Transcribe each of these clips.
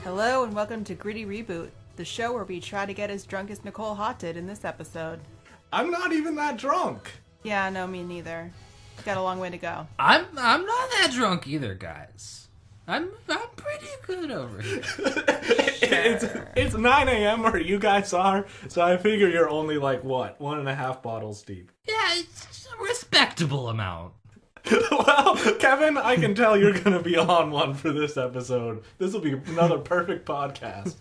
Hello and welcome to Gritty Reboot, the show where we try to get as drunk as Nicole Hott did in this episode. I'm not even that drunk. Yeah, no, me neither. Got a long way to go. I'm not that drunk either, guys. I'm pretty good over here. It's 9 a.m. where you guys are, so I figure you're only like, what, 1.5 bottles deep. Yeah, it's a respectable amount. Well, Kevin, I can tell you're going to be on one for this episode. This will be another perfect podcast.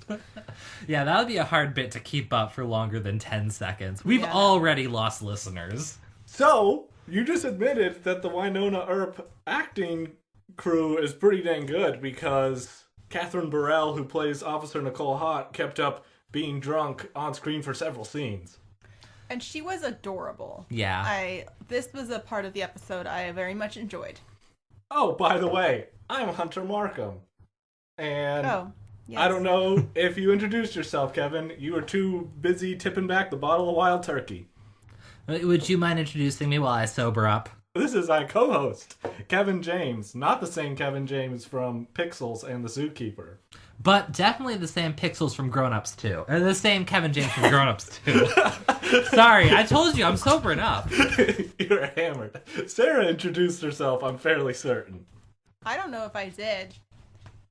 Yeah, that would be a hard bit to keep up for longer than 10 seconds. We've already lost listeners. So, you just admitted that the Wynonna Earp acting crew is pretty dang good because Catherine Burrell, who plays Officer Nicole Hott, kept up being drunk on screen for several scenes. And she was adorable. Yeah. This was a part of the episode I very much enjoyed. Oh, by the way, I'm Hunter Markham. And yes. I don't know if you introduced yourself, Kevin. You were too busy tipping back the bottle of wild turkey. Would you mind introducing me while I sober up? This is my co-host, Kevin James. Not the same Kevin James from Pixels and the Zookeeper. But definitely the same Pixels from Grown Ups 2. Or the same Kevin James from Grown Ups 2. Sorry, I told you, I'm sobering up. You're hammered. Sarah introduced herself, I'm fairly certain. I don't know if I did.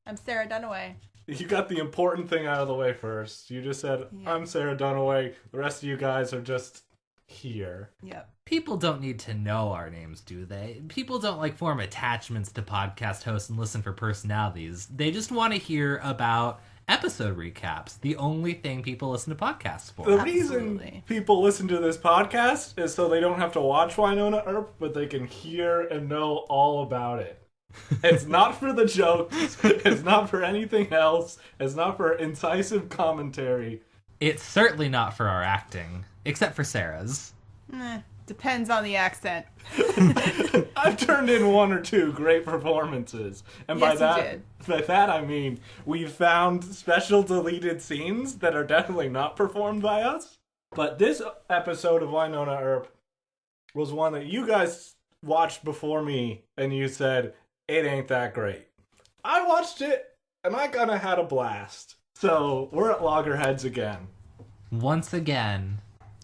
I'm Sarah Dunaway. You got the important thing out of the way first. You just said, I'm Sarah Dunaway. The rest of you guys are just here. Yep. People don't need to know our names, do they? People don't form attachments to podcast hosts and listen for personalities. They just want to hear about episode recaps. The only thing people listen to podcasts for. The reason people listen to this podcast is so they don't have to watch Wynonna Earp, but they can hear and know all about it. It's not for the jokes. It's not for anything else. It's not for incisive commentary. It's certainly not for our acting, except for Sarah's. Depends on the accent. I've turned in one or two great performances. And by that I mean we've found special deleted scenes that are definitely not performed by us. But this episode of Wynonna Earp was one that you guys watched before me and you said, it ain't that great. I watched it and I kind of had a blast. So we're at loggerheads again. Once again,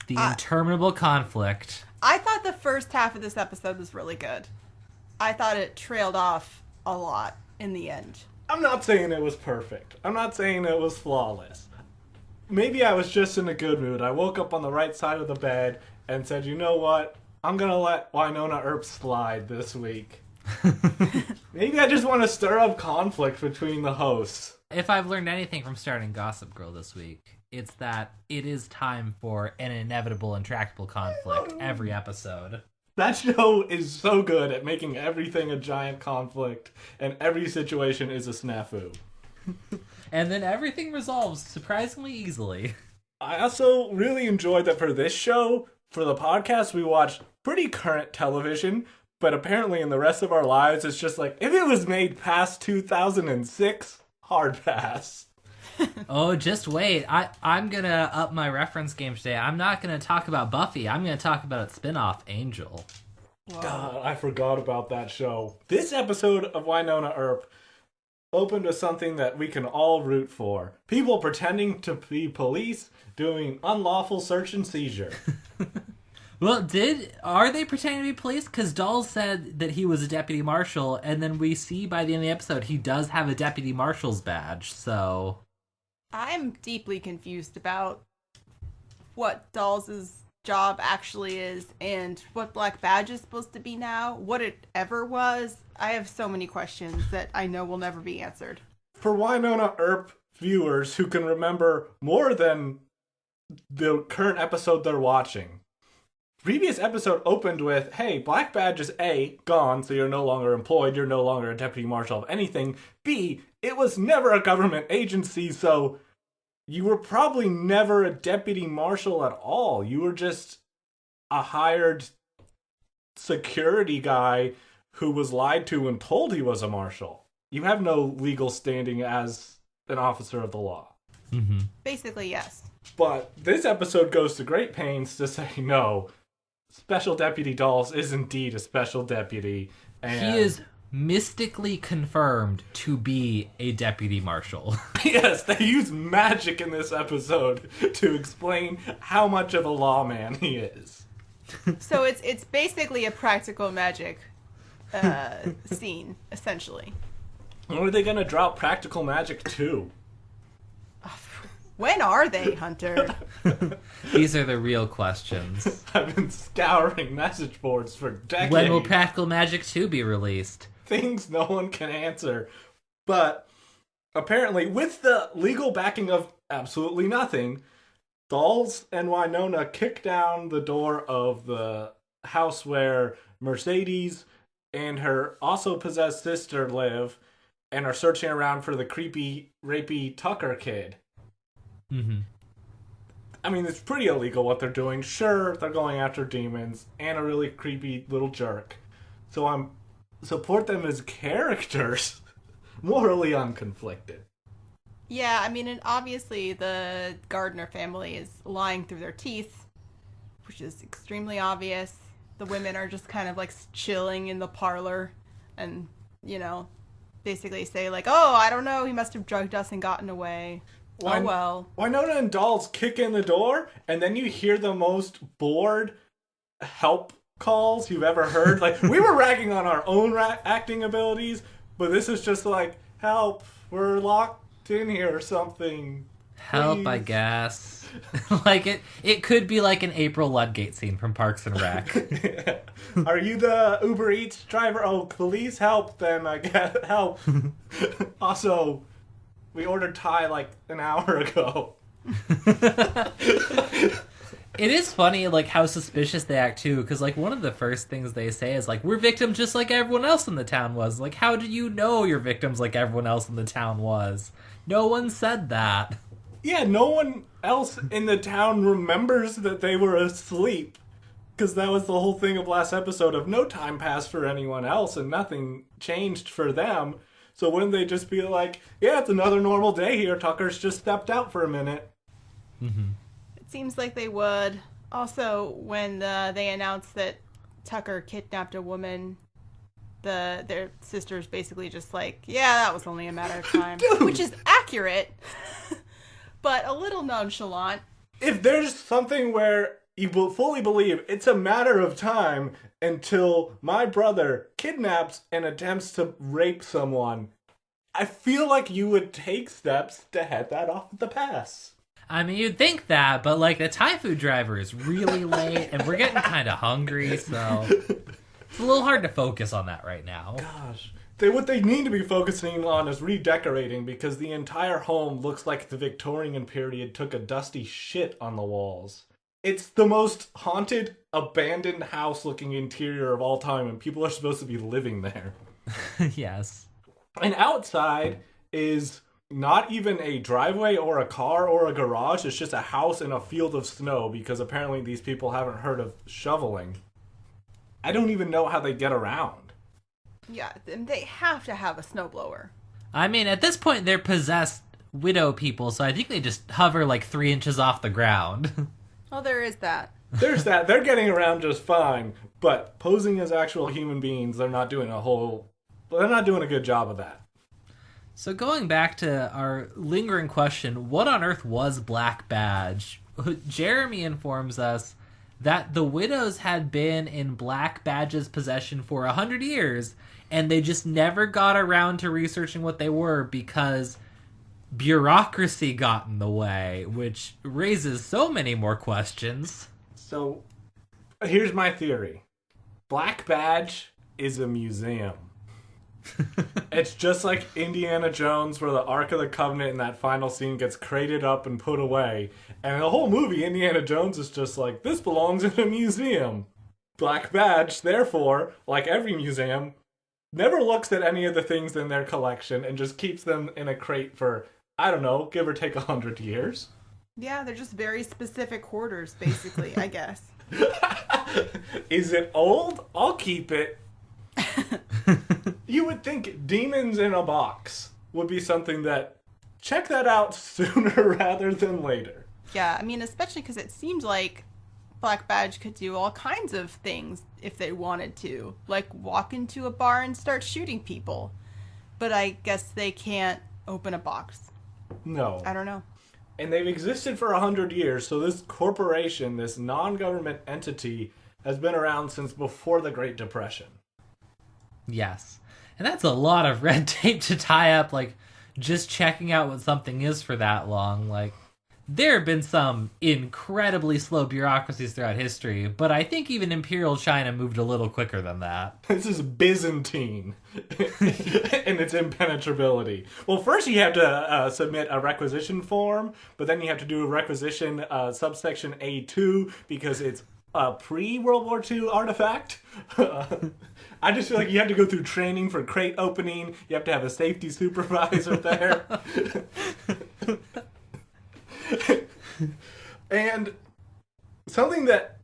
the interminable conflict. I thought the first half of this episode was really good. I thought it trailed off a lot in the end. I'm not saying it was perfect. I'm not saying it was flawless. Maybe I was just in a good mood. I woke up on the right side of the bed and said, you know what? I'm going to let Wynonna Earp slide this week. Maybe I just want to stir up conflict between the hosts. If I've learned anything from starting Gossip Girl this week, it's that it is time for an inevitable and tractable conflict every episode. That show is so good at making everything a giant conflict, and every situation is a snafu. And then everything resolves surprisingly easily. I also really enjoyed that for this show, for the podcast, we watched pretty current television, but apparently in the rest of our lives, it's just like, if it was made past 2006, hard pass. Oh, just wait. I'm going to up my reference game today. I'm not going to talk about Buffy. I'm going to talk about its spinoff, Angel. God, I forgot about that show. This episode of Wynonna Earp opened with something that we can all root for. People pretending to be police doing unlawful search and seizure. Well, are they pretending to be police? Because Dahl said that he was a deputy marshal, and then we see by the end of the episode he does have a deputy marshal's badge, so... I'm deeply confused about what Dahl's job actually is and what Black Badge is supposed to be now, what it ever was. I have so many questions that I know will never be answered. For Wynonna Earp viewers who can remember more than the current episode they're watching, previous episode opened with, hey, Black Badge is A, gone, so you're no longer employed, you're no longer a deputy marshal of anything. B, it was never a government agency, so you were probably never a deputy marshal at all. You were just a hired security guy who was lied to and told he was a marshal. You have no legal standing as an officer of the law. Mm-hmm. Basically, yes. But this episode goes to great pains to say no. Special Deputy Dolls is indeed a special deputy. And He is mystically confirmed to be a deputy marshal. yes, they use magic in this episode to explain how much of a lawman he is. So it's basically a practical magic scene, essentially. When are they going to drop practical magic too? When are they, Hunter? These are the real questions. I've been scouring message boards for decades. When will Practical Magic 2 be released? Things no one can answer. But apparently, with the legal backing of absolutely nothing, Dolls and Wynonna kick down the door of the house where Mercedes and her also possessed sister live and are searching around for the creepy, rapey Tucker kid. Mm-hmm. I mean, it's pretty illegal what they're doing. Sure, they're going after demons and a really creepy little jerk. So I'm support them as characters, morally unconflicted. Yeah, I mean, and obviously the Gardner family is lying through their teeth, which is extremely obvious. The women are just kind of like chilling in the parlor and, you know, basically say like, oh, I don't know, he must have drugged us and gotten away. Oh, well. Wynonna and Dolls kick in the door, and then you hear the most bored help calls you've ever heard. Like, we were ragging on our own acting abilities, but this is just like, help, we're locked in here or something. Help, Please. I guess. Like, it could be like an April Ludgate scene from Parks and Rec. Are you the Uber Eats driver? Oh, please help, then I get help. Also, we ordered Thai like an hour ago. It is funny, like, how suspicious they act, too, because, like, one of the first things they say is, like, we're victims just like everyone else in the town was. Like, how do you know you're victims like everyone else in the town was? No one said that. Yeah, no one else in the town remembers that they were asleep. Because that was the whole thing of last episode of no time passed for anyone else and nothing changed for them. So wouldn't they just be like, yeah, it's another normal day here. Tucker's just stepped out for a minute. Mm-hmm. It seems like they would. Also, when they announced that Tucker kidnapped a woman, their sister's basically just like, yeah, that was only a matter of time. Which is accurate, but a little nonchalant. If there's something where you will fully believe it's a matter of time until my brother kidnaps and attempts to rape someone, I feel like you would take steps to head that off at the pass. I mean, you'd think that, but, like, the Thai food driver is really late, and we're getting kind of hungry, so it's a little hard to focus on that right now. Gosh. What they need to be focusing on is redecorating, because the entire home looks like the Victorian period took a dusty shit on the walls. It's the most haunted, abandoned house-looking interior of all time, and people are supposed to be living there. Yes. And outside is not even a driveway or a car or a garage. It's just a house in a field of snow, because apparently these people haven't heard of shoveling. I don't even know how they get around. Yeah, and they have to have a snowblower. I mean, at this point, they're possessed widow people, so I think they just hover like 3 inches off the ground. Oh, there is that. There's that. They're getting around just fine, but posing as actual human beings, they're not doing a good job of that. So going back to our lingering question, what on earth was Black Badge? Jeremy informs us that the widows had been in Black Badge's possession for 100 years, and they just never got around to researching what they were because bureaucracy got in the way, which raises so many more questions. So, here's my theory. Black Badge is a museum. It's just like Indiana Jones, where the Ark of the Covenant in that final scene gets crated up and put away. And the whole movie, Indiana Jones is just like, this belongs in a museum. Black Badge, therefore, like every museum, never looks at any of the things in their collection and just keeps them in a crate for, I don't know, give or take 100 years. Yeah, they're just very specific hoarders, basically, I guess. Is it old? I'll keep it. You would think demons in a box would be something that, check that out sooner rather than later. Yeah, I mean, especially because it seemed like Black Badge could do all kinds of things if they wanted to, like walk into a bar and start shooting people. But I guess they can't open a box. No. I don't know. And they've existed for 100 years, so this corporation, this non-government entity, has been around since before the Great Depression. Yes. And that's a lot of red tape to tie up, like, just checking out what something is for that long. Like, there have been some incredibly slow bureaucracies throughout history, but I think even Imperial China moved a little quicker than that. This is Byzantine in its impenetrability. Well, first you have to submit a requisition form, but then you have to do a requisition subsection A2 because it's a pre-World War II artifact. I just feel like you have to go through training for crate opening. You have to have a safety supervisor there. And something that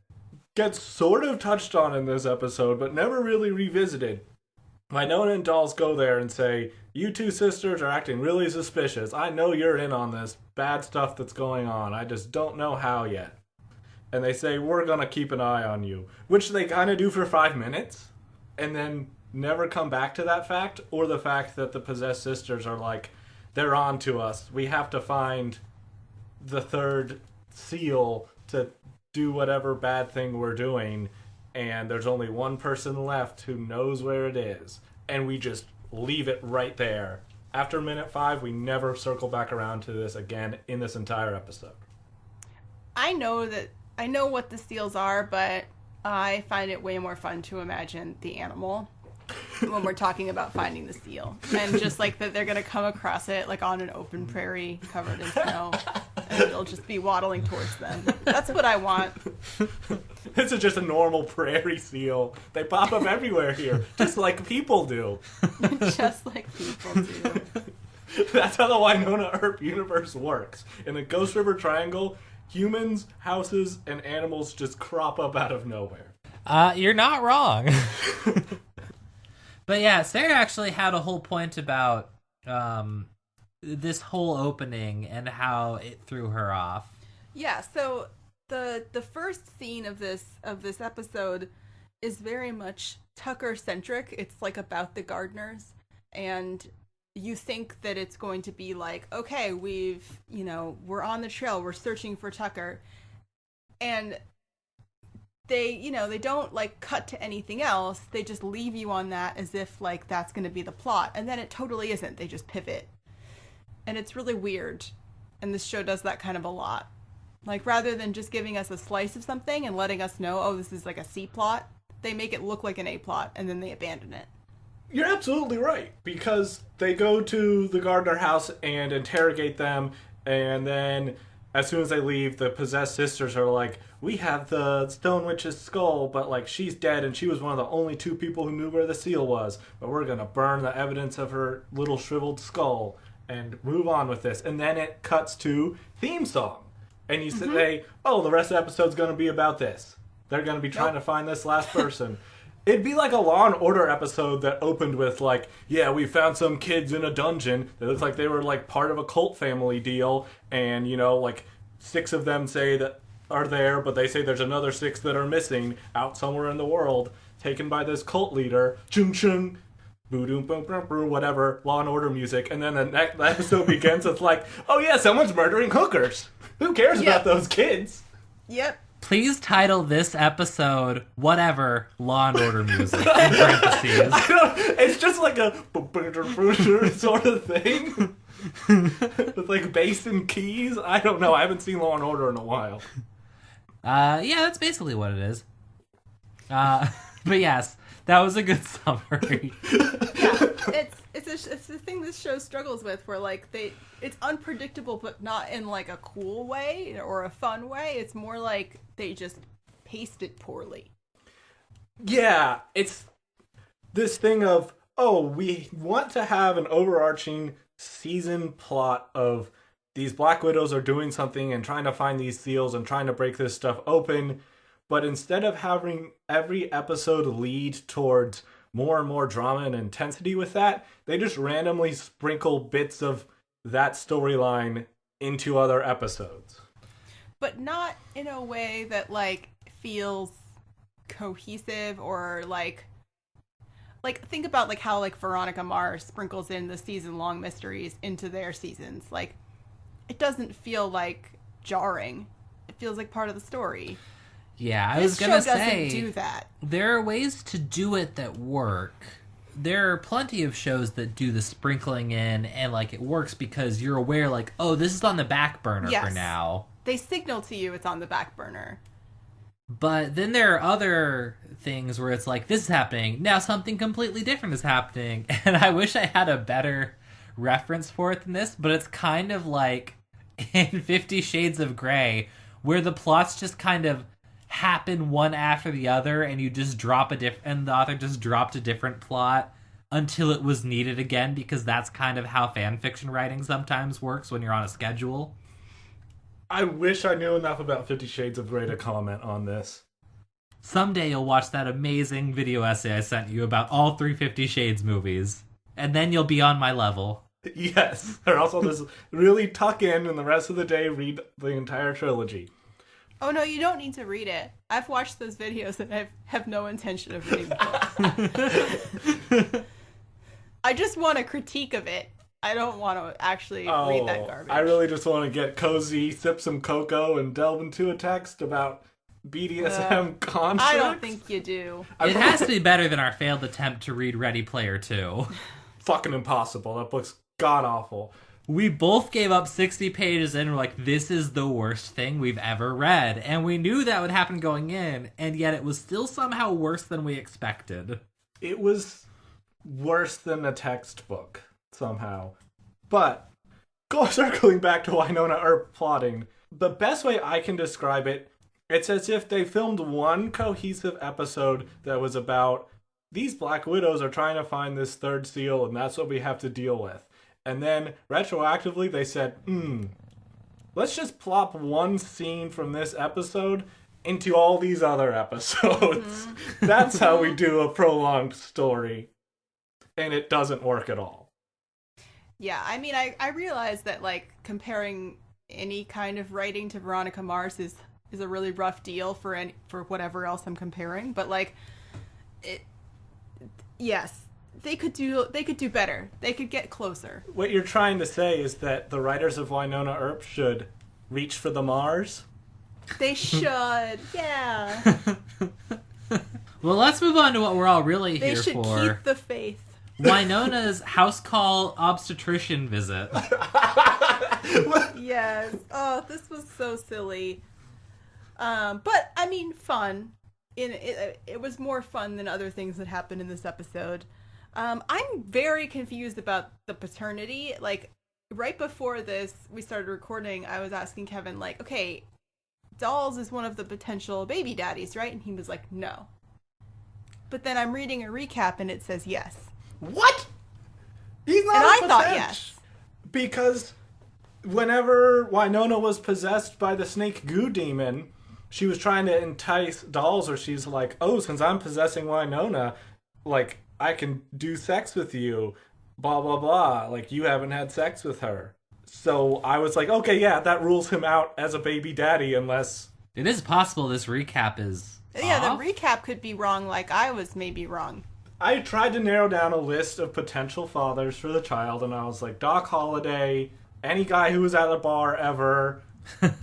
gets sort of touched on in this episode, but never really revisited. Wynonna and Dolls go there and say, "You two sisters are acting really suspicious. I know you're in on this bad stuff that's going on. I just don't know how yet." And they say, "We're gonna keep an eye on you," which they kind of do for 5 minutes, and then never come back to that fact, or the fact that the possessed sisters are like, they're on to us. We have to find the third seal to do whatever bad thing we're doing, and there's only one person left who knows where it is, and we just leave it right there. After minute 5, we never circle back around to this again in this entire episode. I know what the seals are, but I find it way more fun to imagine the animal when we're talking about finding the seal. And just like that they're going to come across it like on an open prairie covered in snow, and it'll just be waddling towards them. That's what I want. This is just a normal prairie seal. They pop up everywhere here, just like people do. Just like people do. That's how the Wynonna Earp universe works. In the Ghost River Triangle, humans, houses, and animals just crop up out of nowhere. You're not wrong. But yeah, Sarah actually had a whole point about this whole opening and how it threw her off. Yeah, so the first scene of this episode is very much Tucker centric. It's like about the gardeners, and you think that it's going to be like, okay, we're on the trail, we're searching for Tucker, and they don't like cut to anything else. They just leave you on that as if like that's going to be the plot, and then it totally isn't. They just pivot, and it's really weird. And this show does that kind of a lot. Like, rather than just giving us a slice of something and letting us know, oh, this is like a C plot, they make it look like an A plot, and then they abandon it. You're absolutely right, because they go to the Gardner house and interrogate them, and then as soon as they leave, the possessed sisters are like, "We have the Stone Witch's skull, but like she's dead, and she was one of the only 2 people who knew where the seal was. But we're gonna burn the evidence of her little shriveled skull and move on with this." And then it cuts to theme song, and you say, "Oh, the rest of the episode's gonna be about this. They're gonna be trying to find this last person." It'd be like a Law and Order episode that opened with like, "Yeah, we found some kids in a dungeon. It looks like they were like part of a cult family deal, and like 6 of them say that are there, but they say there's another 6 that are missing out somewhere in the world, taken by this cult leader." Chung chung, boo doom boom boom boom, whatever, Law and Order music, and then the next episode begins with like, "Oh yeah, someone's murdering hookers. Who cares about those kids?" Yep. Please title this episode whatever Law and Order music in parentheses. It's just like a sort of thing with like bass and keys. I don't know. I haven't seen Law and Order in a while. Yeah, that's basically what it is. But yes, that was a good summary. Yeah, it's the thing this show struggles with, where like it's unpredictable, but not in like a cool way or a fun way. It's more like they just paced it poorly. Yeah, it's this thing of, oh, we want to have an overarching season plot of these Black Widows are doing something and trying to find these seals and trying to break this stuff open, but instead of having every episode lead towards more and more drama and intensity with that, they just randomly sprinkle bits of that storyline into other episodes. but not in a way that like feels cohesive or like think about like how like Veronica Mars sprinkles in the season-long mysteries into their seasons. Like it doesn't feel like jarring. It feels like part of the story. Yeah, I was gonna say, doesn't do that. There are ways to do it that work. There are plenty of shows that do the sprinkling in, and like it works because you're aware, like, oh, this is on the back burner for now. They signal to you it's on the back burner. But then there are other things where it's like, this is happening, now something completely different is happening. And I wish I had a better reference for it than this, but it's kind of like in 50 Shades of Grey, where the plots just kind of happen one after the other, and you just drop and the author just dropped a different plot until it was needed again, because that's kind of how fan fiction writing sometimes works when you're on a schedule. I wish I knew enough about 50 Shades of Grey to comment on this. Someday you'll watch that amazing video essay I sent you about all 3 50 Shades movies, and then you'll be on my level. Yes, or also just really tuck in and the rest of the day read the entire trilogy. Oh no, you don't need to read it. I've watched those videos and I have no intention of reading the book. I just want a critique of it. I don't want to actually read that garbage. I really just want to get cozy, sip some cocoa, and delve into a text about BDSM constructs. I don't think you do. It has to be better than our failed attempt to read Ready Player 2. Fucking impossible. That book's god-awful. We both gave up 60 pages and were like, this is the worst thing we've ever read. And we knew that would happen going in, and yet it was still somehow worse than we expected. It was worse than a textbook, somehow. But, circling back to Wynonna Earp plotting, the best way I can describe it, it's as if they filmed one cohesive episode that was about, these Black Widows are trying to find this third seal, and that's what we have to deal with. And then, retroactively, they said, let's just plop one scene from this episode into all these other episodes. That's how we do a prolonged story. And it doesn't work at all. Yeah, I mean, I realize that, like, comparing any kind of writing to Veronica Mars is a really rough deal for whatever else I'm comparing. But, like, yes. They could do better. They could get closer. What you're trying to say is that the writers of Wynonna Earp should reach for the Mars? They should, yeah. Well, let's move on to what we're all really here for. They should keep the faith. Wynonna's house call obstetrician visit. Yes. Oh, this was so silly. But, I mean, fun. It was more fun than other things that happened in this episode. I'm very confused about the paternity. Like, right before this, we started recording, I was asking Kevin, like, okay, Dolls is one of the potential baby daddies, right? And he was like, no. But then I'm reading a recap and it says yes. What? He's not. And I thought yes. Because whenever Wynonna was possessed by the snake goo demon, she was trying to entice Dolls, or she's like, oh, since I'm possessing Wynonna, like, I can do sex with you, blah, blah, blah. Like, you haven't had sex with her. So I was like, okay, yeah, that rules him out as a baby daddy unless... It is possible this recap is Yeah, off. the recap could be wrong like I was maybe wrong. I tried to narrow down a list of potential fathers for the child, and I was like, Doc Holliday, any guy who was at a bar ever,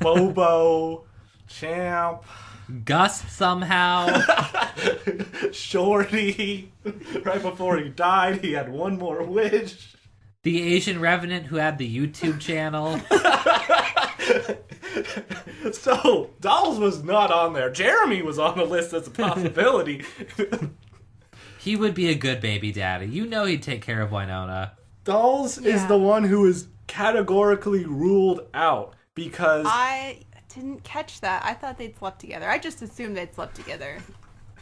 Bobo, Champ... Gus somehow. Shorty. Right before he died, he had one more wish. The Asian Revenant who had the YouTube channel. So, Dolls was not on there. Jeremy was on the list as a possibility. He would be a good baby daddy. You know he'd take care of Wynonna. Dolls is the one who is categorically ruled out because... I didn't catch that. I thought they'd slept together. I just assumed they'd slept together.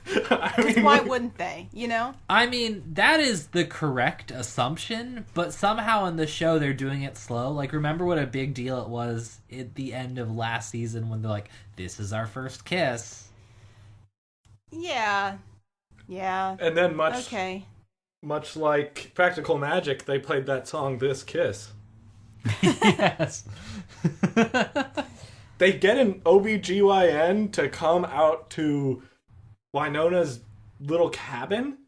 Why wouldn't they, you know? I mean, that is the correct assumption, but somehow in the show they're doing it slow. Like, remember what a big deal it was at the end of last season when they're like, this is our first kiss. Yeah. Yeah. And then much like Practical Magic, they played that song, This Kiss. Yes. they get an OBGYN to come out to Wynonna's little cabin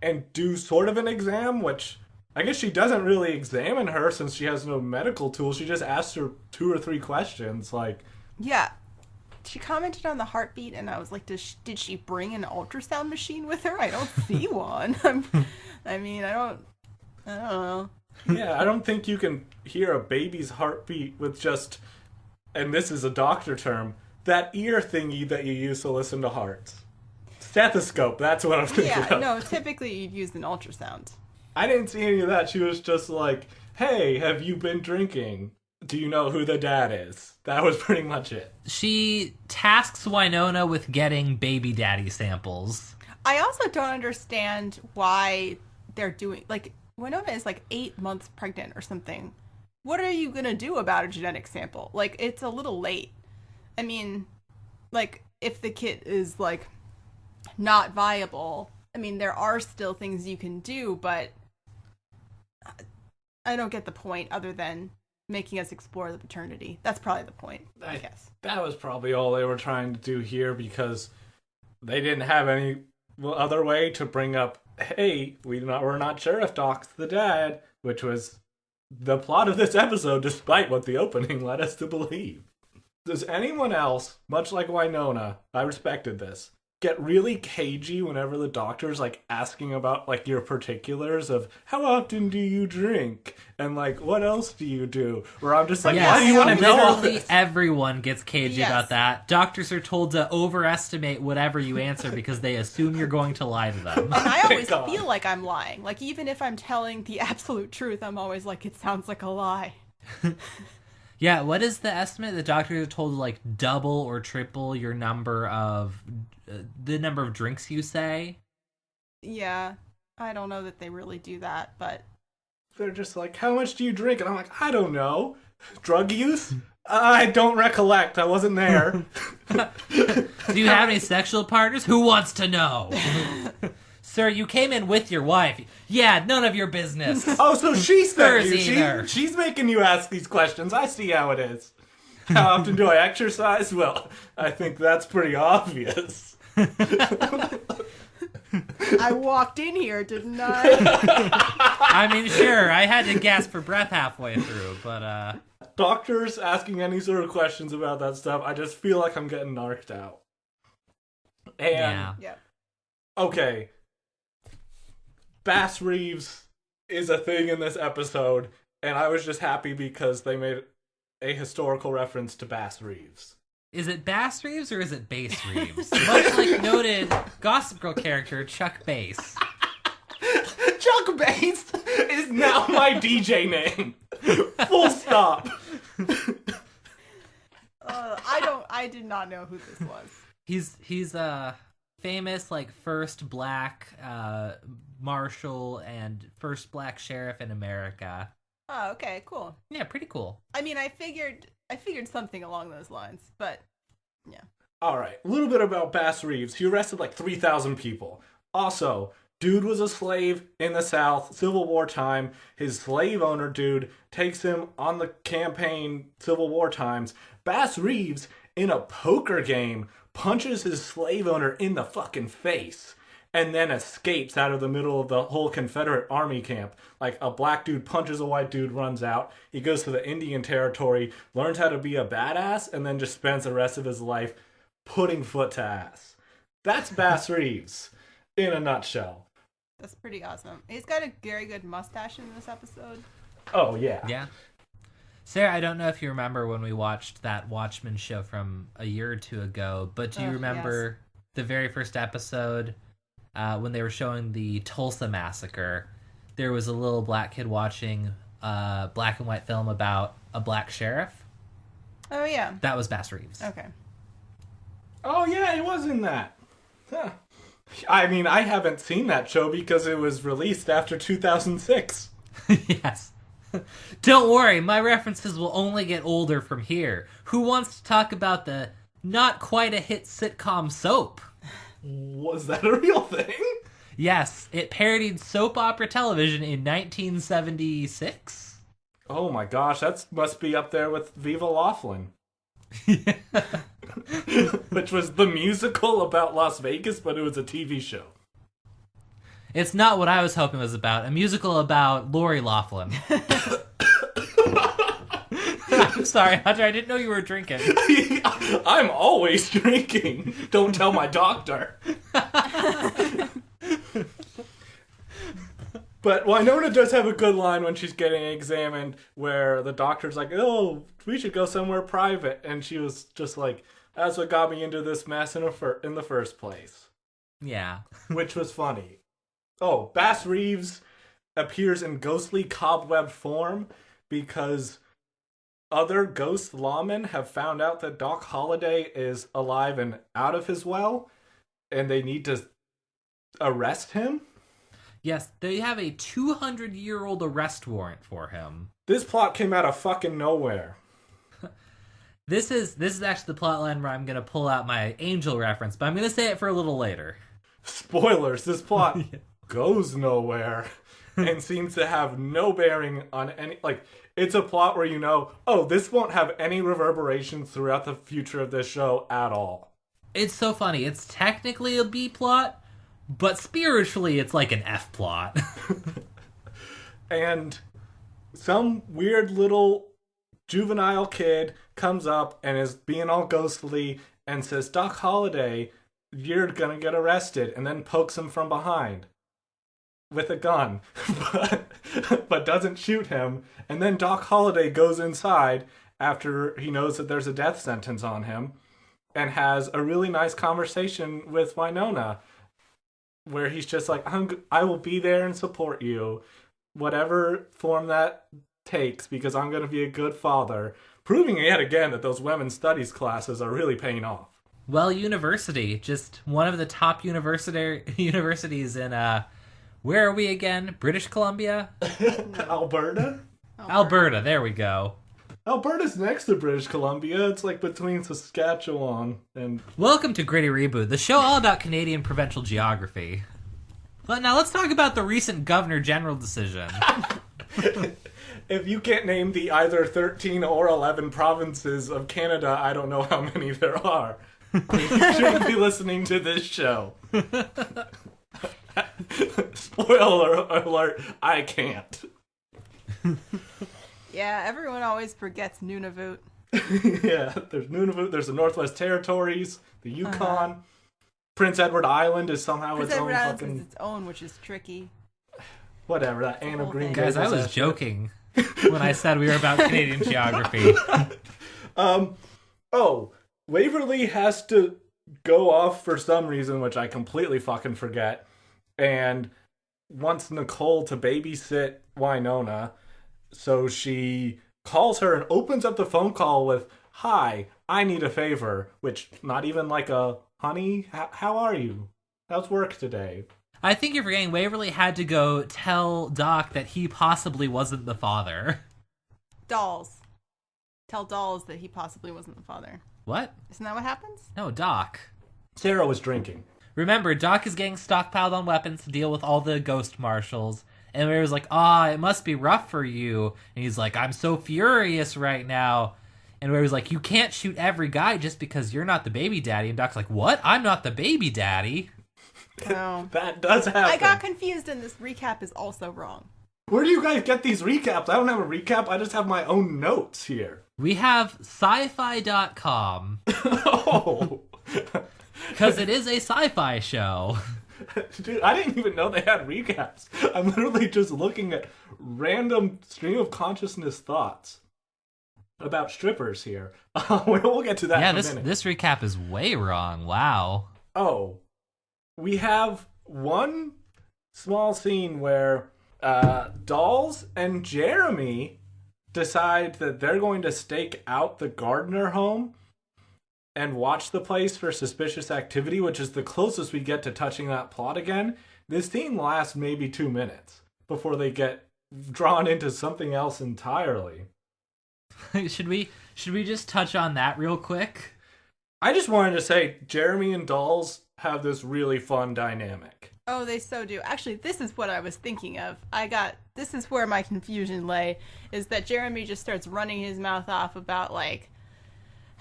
and do sort of an exam, which I guess she doesn't really examine her since she has no medical tools. She just asks her 2 or 3 questions, like... Yeah. She commented on the heartbeat, and I was like, did she bring an ultrasound machine with her? I don't see one. I don't know. Yeah, I don't think you can hear a baby's heartbeat with just, and this is a doctor term, that ear thingy that you use to listen to hearts. Stethoscope, that's what I'm thinking of. No, typically you'd use an ultrasound. I didn't see any of that. She was just like, hey, have you been drinking? Do you know who the dad is? That was pretty much it. She tasks Wynonna with getting baby daddy samples. I also don't understand why they're doing... Like, Wynonna is like 8 months pregnant or something. What are you going to do about a genetic sample? Like, it's a little late. I mean, like, if the kid is, like, not viable, I mean, there are still things you can do, but I don't get the point other than making us explore the paternity. That's probably the point, I guess. That was probably all they were trying to do here because they didn't have any other way to bring up, hey, we're not sure if Doc's the dad, which was the plot of this episode, despite what the opening led us to believe. Does anyone else, much like Wynonna, I respected this, get really cagey whenever the doctor's like asking about like your particulars of how often do you drink and like what else do you do? Where I'm just like, Yes. why do you want to know all Literally this? everyone gets cagey Yes. about that. Doctors are told to overestimate whatever you answer because they assume you're going to lie to them. And I always God. feel like I'm lying. Like, even if I'm telling the absolute truth, I'm always like, it sounds like a lie. Yeah, what is the estimate? The doctors are told to like double or triple your number of the number of drinks you say. Yeah, I don't know that they really do that, but... They're just like, how much do you drink? And I'm like, I don't know. Drug use? I don't recollect. I wasn't there. Do you have any sexual partners? Who wants to know? Sir, you came in with your wife. Yeah, none of your business. Oh, so she's there. Hers either. She's making you ask these questions. I see how it is. How often do I exercise? Well, I think that's pretty obvious. I walked in here, didn't I? I mean, sure, I had to gasp for breath halfway through, but Doctors asking any sort of questions about that stuff, I just feel like I'm getting narked out. And, yeah. Yeah. okay. Bass Reeves is a thing in this episode, and I was just happy because they made a historical reference to Bass Reeves. Is it Bass Reeves or is it Bass Reeves? Much like noted Gossip Girl character Chuck Bass. Chuck Bass is now my DJ name. Full stop. I did not know who this was. He's a famous like first black marshal and first black sheriff in America. Oh, okay, cool. Yeah, pretty cool. I mean, I figured something along those lines, but yeah. All right, a little bit about Bass Reeves. He arrested like 3,000 people. Also, dude was a slave in the South, Civil War time. His slave owner dude takes him on the campaign, Civil War times. Bass Reeves, in a poker game, punches his slave owner in the fucking face and then escapes out of the middle of the whole Confederate army camp. Like, a black dude punches a white dude, runs out. He goes to the Indian territory, learns how to be a badass, and then just spends the rest of his life putting foot to ass. That's Bass Reeves in a nutshell. That's pretty awesome. He's got a very good mustache in this episode. Oh, yeah. Yeah. Sarah, I don't know if you remember when we watched that Watchmen show from a year or two ago, but do you remember the very first episode when they were showing the Tulsa Massacre? There was a little black kid watching a black and white film about a black sheriff. Oh, yeah. That was Bass Reeves. Okay. Oh, yeah, he was in that. Huh. I mean, I haven't seen that show because it was released after 2006. Yes. Don't worry, my references will only get older from here. Who wants to talk about the not quite a hit sitcom Soap? Was that a real thing? Yes, it parodied soap opera television in 1976. Oh my gosh, that must be up there with Viva Laughlin. Which was the musical about Las Vegas, but it was a TV show. It's not what I was hoping it was about. A musical about Lori Loughlin. I'm sorry, Hunter. I didn't know you were drinking. I'm always drinking. Don't tell my doctor. But Wynonna does have a good line when she's getting examined where the doctor's like, oh, we should go somewhere private. And she was just like, that's what got me into this mess in the first place. Yeah. Which was funny. Oh, Bass Reeves appears in ghostly cobweb form because other ghost lawmen have found out that Doc Holliday is alive and out of his well, and they need to arrest him. Yes, they have a 200-year-old arrest warrant for him. This plot came out of fucking nowhere. This is actually the plot line where I'm going to pull out my Angel reference, but I'm going to say it for a little later. Spoilers, this plot goes nowhere and seems to have no bearing on any... Like, it's a plot where you know, oh, this won't have any reverberations throughout the future of this show at all. It's so funny. It's technically a B plot, but spiritually, it's like an F plot. And some weird little juvenile kid comes up and is being all ghostly and says, Doc Holliday, you're gonna get arrested, and then pokes him from behind with a gun, but doesn't shoot him. And then Doc Holliday goes inside after he knows that there's a death sentence on him and has a really nice conversation with Wynonna, where he's just like, I will be there and support you, whatever form that takes, because I'm going to be a good father, proving yet again that those women's studies classes are really paying off. Well, university, just one of the top universities in, where are we again? British Columbia? Alberta? Alberta, there we go. Alberta's next to British Columbia. It's like between Saskatchewan and... Welcome to Gritty Reboot, the show all about Canadian provincial geography. But now let's talk about the recent Governor General decision. If you can't name the either 13 or 11 provinces of Canada, I don't know how many there are. You shouldn't be listening to this show. Spoiler alert, I can't. Yeah, everyone always forgets Nunavut. Yeah, there's Nunavut, there's the Northwest Territories, the Yukon. Prince Edward Island is somehow Prince its Edward own Island fucking... is its own, which is tricky. Whatever, that Anne of Green Guys, I was joking when I said we were about Canadian geography. Waverly has to go off for some reason, which I completely fucking forget, and wants Nicole to babysit Wynonna, so she calls her and opens up the phone call with, hi, I need a favor, which not even like a, honey, how are you? How's work today? I think you're forgetting Waverly had to go tell Doc that he possibly wasn't the father. Dolls. Tell Dolls that he possibly wasn't the father. What? Isn't that what happens? No, Doc. Sarah was drinking. Remember, Doc is getting stockpiled on weapons to deal with all the ghost marshals. And Waverly's like, it must be rough for you. And he's like, I'm so furious right now. And Waverly's like, you can't shoot every guy just because you're not the baby daddy. And Doc's like, what? I'm not the baby daddy. No. That does happen. I got confused, and this recap is also wrong. Where do you guys get these recaps? I don't have a recap. I just have my own notes here. We have sci-fi.com. Oh. Because it is a sci-fi show. Dude, I didn't even know they had recaps. I'm literally just looking at random stream of consciousness thoughts about strippers here. We'll get to that in a minute. This recap is way wrong. Wow. Oh. We have one small scene where Dolls and Jeremy decide that they're going to stake out the Gardner home and watch the place for suspicious activity, which is the closest we get to touching that plot again. This scene lasts maybe 2 minutes before they get drawn into something else entirely. Should we just touch on that real quick? I just wanted to say Jeremy and Dolls have this really fun dynamic. Oh, they so do. Actually, this is what I was thinking of. This is where my confusion lay, is that Jeremy just starts running his mouth off about, like,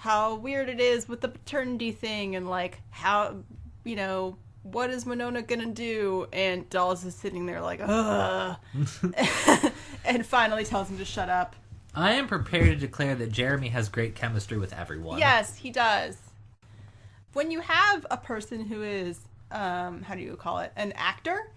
how weird it is with the paternity thing and like how, what is Wynonna gonna do? And Dolls is sitting there like, ugh. And finally tells him to shut up. I am prepared to declare that Jeremy has great chemistry with everyone. Yes, he does. When you have a person who is, how do you call it, an actor,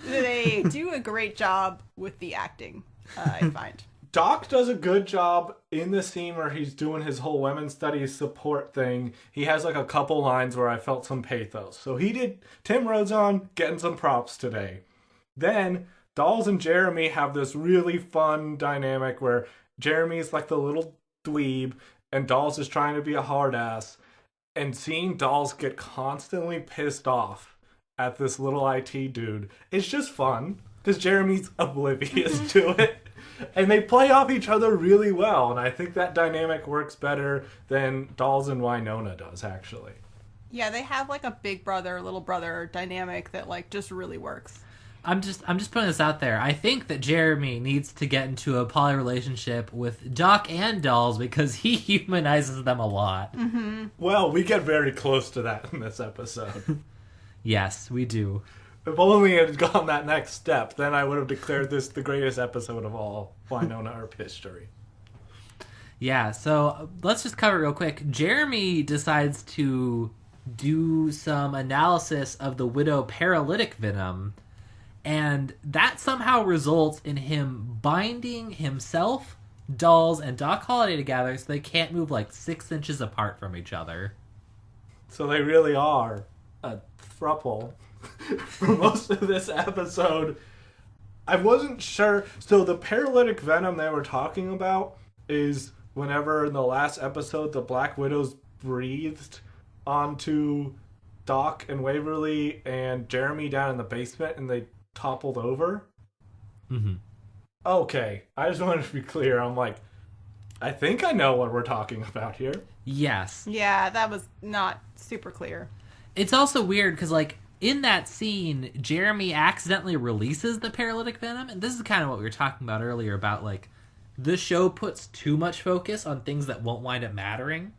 they do a great job with the acting, I find. Doc does a good job in the scene where he's doing his whole women's studies support thing. He has like a couple lines where I felt some pathos. So he did Tim Rozon getting some props today. Then Dolls and Jeremy have this really fun dynamic where Jeremy's like the little dweeb and Dolls is trying to be a hard ass. And seeing Dolls get constantly pissed off at this little IT dude, it's just fun because Jeremy's oblivious to it. And they play off each other really well, and I think that dynamic works better than Dolls and Wynonna does, actually. Yeah, they have like a big brother, little brother dynamic that like just really works. I'm just putting this out there. I think that Jeremy needs to get into a poly relationship with Doc and Dolls because he humanizes them a lot. Mm-hmm. Well, we get very close to that in this episode. Yes, we do. If only it had gone that next step, then I would have declared this the greatest episode of all Wynonna Earp history. Yeah, so let's just cover it real quick. Jeremy decides to do some analysis of the Widow paralytic venom, and that somehow results in him binding himself, Dolls, and Doc Holliday together so they can't move like 6 inches apart from each other. So they really are a throuple. For most of this episode, I wasn't sure. So the paralytic venom they were talking about is whenever in the last episode the Black Widows breathed onto Doc and Waverly and Jeremy down in the basement and they toppled over. Mm-hmm. Okay, I just wanted to be clear. I'm like, I think I know what we're talking about here. Yes. Yeah, that was not super clear. It's also weird because, like, in that scene, Jeremy accidentally releases the paralytic venom, and this is kind of what we were talking about earlier about, like, the show puts too much focus on things that won't wind up mattering.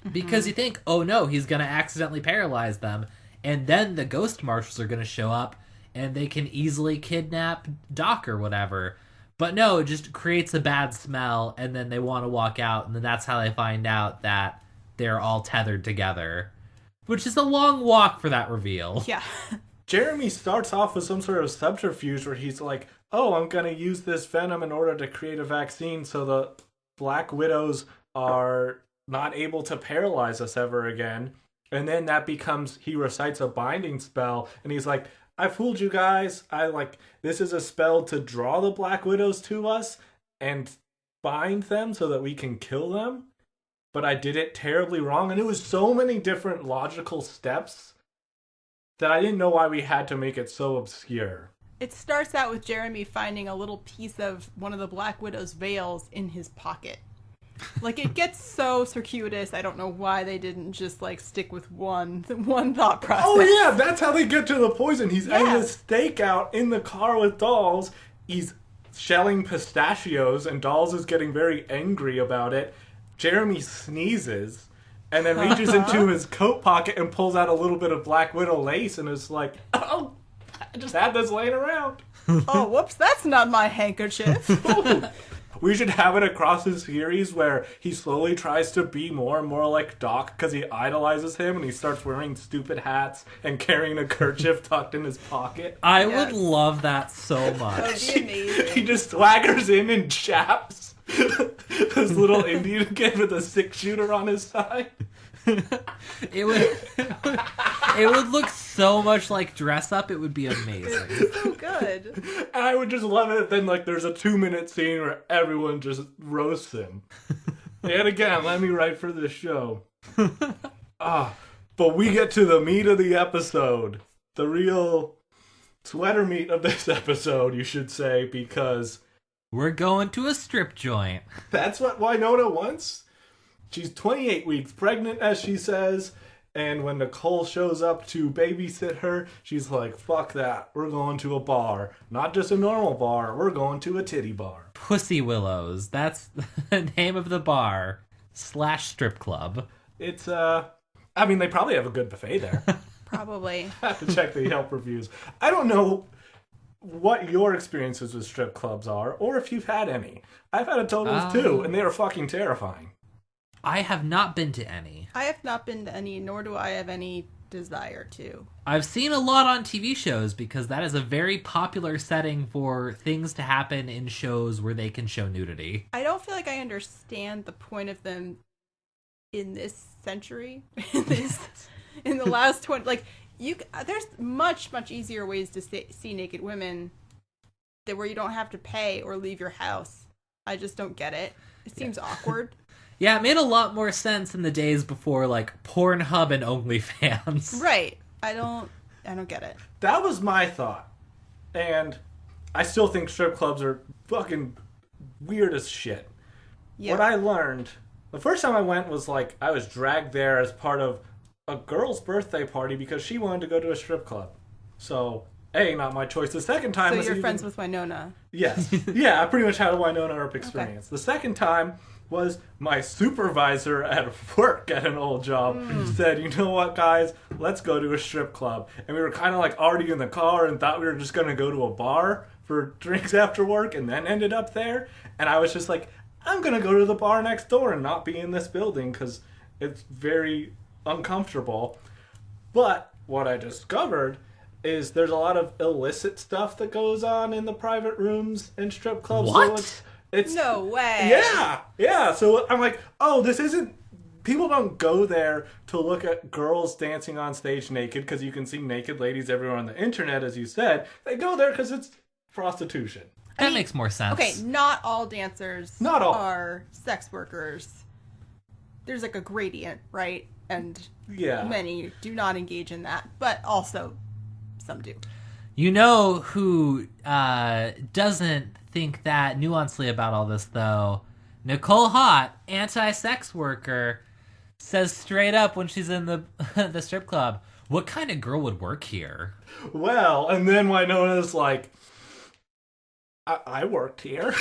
Mm-hmm. Because you think, oh no, he's going to accidentally paralyze them, and then the ghost marshals are going to show up, and they can easily kidnap Doc or whatever. But no, it just creates a bad smell, and then they want to walk out, and then that's how they find out that they're all tethered together. Which is a long walk for that reveal. Yeah. Jeremy starts off with some sort of subterfuge where he's like, oh, I'm going to use this venom in order to create a vaccine so the Black Widows are not able to paralyze us ever again. And then that becomes, he recites a binding spell, and he's like, I fooled you guys. This is a spell to draw the Black Widows to us and bind them so that we can kill them. But I did it terribly wrong. And it was so many different logical steps that I didn't know why we had to make it so obscure. It starts out with Jeremy finding a little piece of one of the Black Widow's veils in his pocket. Like, it gets so circuitous. I don't know why they didn't just, like, stick with one thought process. Oh, yeah, that's how they get to the poison. He's having a stakeout in the car with Dolls. He's shelling pistachios, and Dolls is getting very angry about it. Jeremy sneezes and then reaches into his coat pocket and pulls out a little bit of Black Widow lace and is like, oh, I just had this laying around. Oh, whoops, that's not my handkerchief. We should have it across his series where he slowly tries to be more and more like Doc because he idolizes him and he starts wearing stupid hats and carrying a kerchief tucked in his pocket. I would love that so much. That would be amazing. He just swaggers in and chaps this little Indian kid with a 6-shooter on his side. It would look so much like Dress Up. It would be amazing. It's so good. And I would just love it. Then, like, there's a 2-minute scene where everyone just roasts him. Yet again, let me write for this show. But we get to the meat of the episode. The real sweater meat of this episode, you should say, because we're going to a strip joint. That's what Wynonna wants. She's 28 weeks pregnant, as she says, And when Nicole shows up to babysit her, she's like, fuck that. We're going to a bar. Not just a normal bar. We're going to a titty bar. Pussy Willows. That's the name of the bar / strip club. It's, I mean, they probably have a good buffet there. Probably. I have to check the Yelp reviews. I don't know what your experiences with strip clubs are, or if you've had any. I've had a total of 2, and they are fucking terrifying. I have not been to any. I have not been to any, nor do I have any desire to. I've seen a lot on TV shows because that is a very popular setting for things to happen in shows where they can show nudity. I don't feel like I understand the point of them in this century. In the last 20... Like, there's much easier ways to see naked women where you don't have to pay or leave your house. I just don't get it. It seems awkward. Yeah, it made a lot more sense in the days before, like, Pornhub and OnlyFans. Right. I don't get it. That was my thought. And I still think strip clubs are fucking weird as shit. Yeah. What I learned, the first time I went was, like, I was dragged there as part of a girl's birthday party because she wanted to go to a strip club. So, not my choice. The second time was you're friends with Wynonna? Yes. Yeah, I pretty much had a Wynonna Earp experience. Okay. The second time was my supervisor at work at an old job said, you know what, guys, let's go to a strip club. And we were kind of like already in the car and thought we were just going to go to a bar for drinks after work and then ended up there. And I was just like, I'm going to go to the bar next door and not be in this building because it's very uncomfortable. But what I discovered is there's a lot of illicit stuff that goes on in the private rooms in strip clubs. What? So it's no way. Yeah. So I'm like, oh, this isn't... People don't go there to look at girls dancing on stage naked because you can see naked ladies everywhere on the internet, as you said. They go there because it's prostitution. That makes more sense. Okay, not all dancers are sex workers. There's like a gradient, right? And many do not engage in that, but also some do. You know who doesn't think that nuancely about all this, though? Nicole Hott, anti-sex worker, says straight up when she's in the strip club, what kind of girl would work here? Well, and then Wynonna's like, I worked here.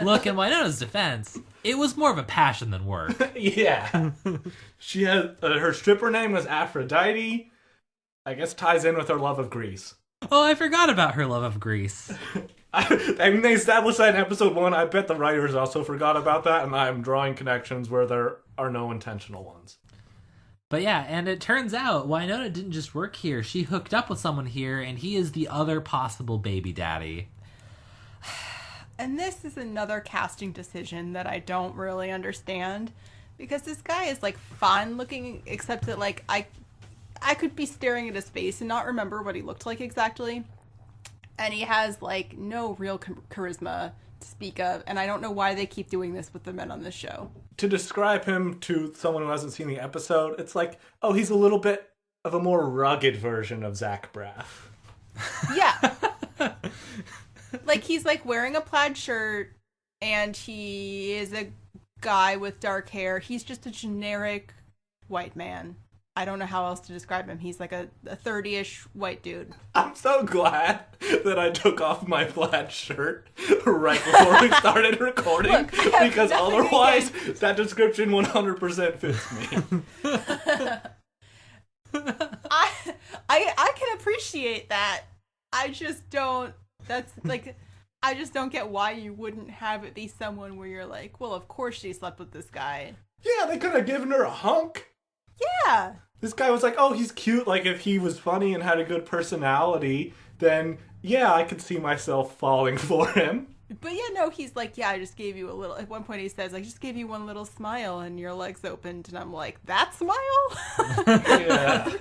Look, in Wynonna's defense, it was more of a passion than work. Yeah. She had, her stripper name was Aphrodite. I guess ties in with her love of Greece. Oh, I forgot about her love of Greece. I mean, they established that in episode 1. I bet the writers also forgot about that, and I'm drawing connections where there are no intentional ones. But yeah, and it turns out Wynonna didn't just work here. She hooked up with someone here, and he is the other possible baby daddy. And this is another casting decision that I don't really understand. Because this guy is, like, fine looking, except that, like, I could be staring at his face and not remember what he looked like exactly. And he has, like, no real charisma to speak of. And I don't know why they keep doing this with the men on this show. To describe him to someone who hasn't seen the episode, it's like, oh, he's a little bit of a more rugged version of Zach Braff. Yeah. Like, he's, like, wearing a plaid shirt, and he is a guy with dark hair. He's just a generic white man. I don't know how else to describe him. He's like a 30-ish white dude. I'm so glad that I took off my plaid shirt right before we started recording. Look, because otherwise, that description 100% fits me. I can appreciate that. I just don't... That's like... I just don't get why you wouldn't have it be someone where you're like, well, of course she slept with this guy. Yeah, they could have given her a hunk. Yeah. This guy was like, oh, he's cute. Like, if he was funny and had a good personality, then, yeah, I could see myself falling for him. But yeah, no, he's like, yeah, I just gave you a little... At one point he says, I just gave you one little smile and your legs opened. And I'm like, that smile? Yeah.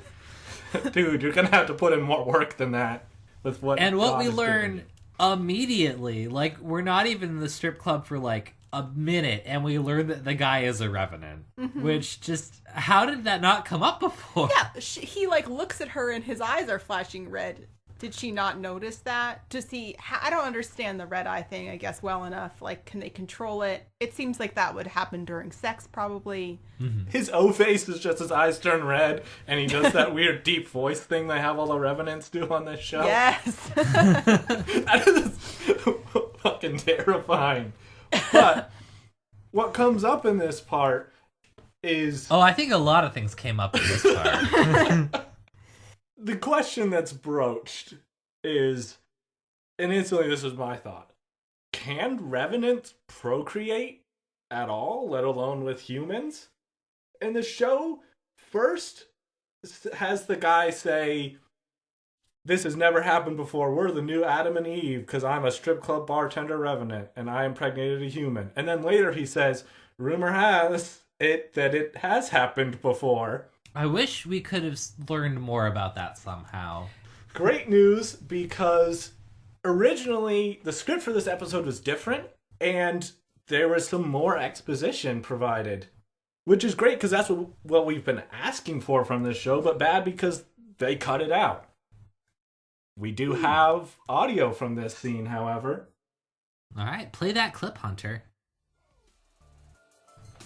Dude, you're going to have to put in more work than that. With what and what we learn immediately, like, we're not even in the strip club for, like, a minute, and we learn that the guy is a revenant. Mm-hmm. Which just... How did that not come up before? Yeah, he, like, looks at her and his eyes are flashing red. Did she not notice that? I don't understand the red eye thing, I guess, well enough. Like, can they control it? It seems like that would happen during sex, probably. Mm-hmm. His O face is just his eyes turn red, and he does that weird deep voice thing they have all the Revenants do on this show. Yes. That is fucking terrifying. But what comes up in this part is... Oh, I think a lot of things came up in this part. The question that's broached is, and instantly this was my thought, can Revenants procreate at all, let alone with humans? And the show first has the guy say, this has never happened before, we're the new Adam and Eve because I'm a strip club bartender Revenant and I impregnated a human. And then later he says, rumor has it that it has happened before. I wish we could have learned more about that somehow. Great news, because originally the script for this episode was different, and there was some more exposition provided. Which is great, because that's what we've been asking for from this show, but bad because they cut it out. We do have audio from this scene, however. All right, play that clip, Hunter.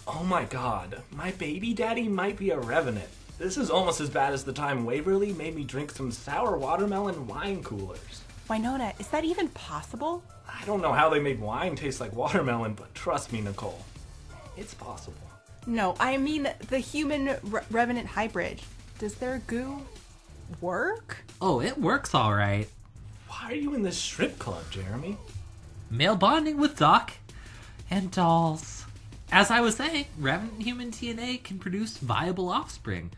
Oh my god, my baby daddy might be a Revenant. This is almost as bad as the time Waverly made me drink some sour watermelon wine coolers. Wynonna, is that even possible? I don't know how they made wine taste like watermelon, but trust me, Nicole, it's possible. No, I mean the human Revenant hybrid. Does their goo work? Oh, it works all right. Why are you in this strip club, Jeremy? Male bonding with Doc and dolls. As I was saying, Revenant human DNA can produce viable offspring.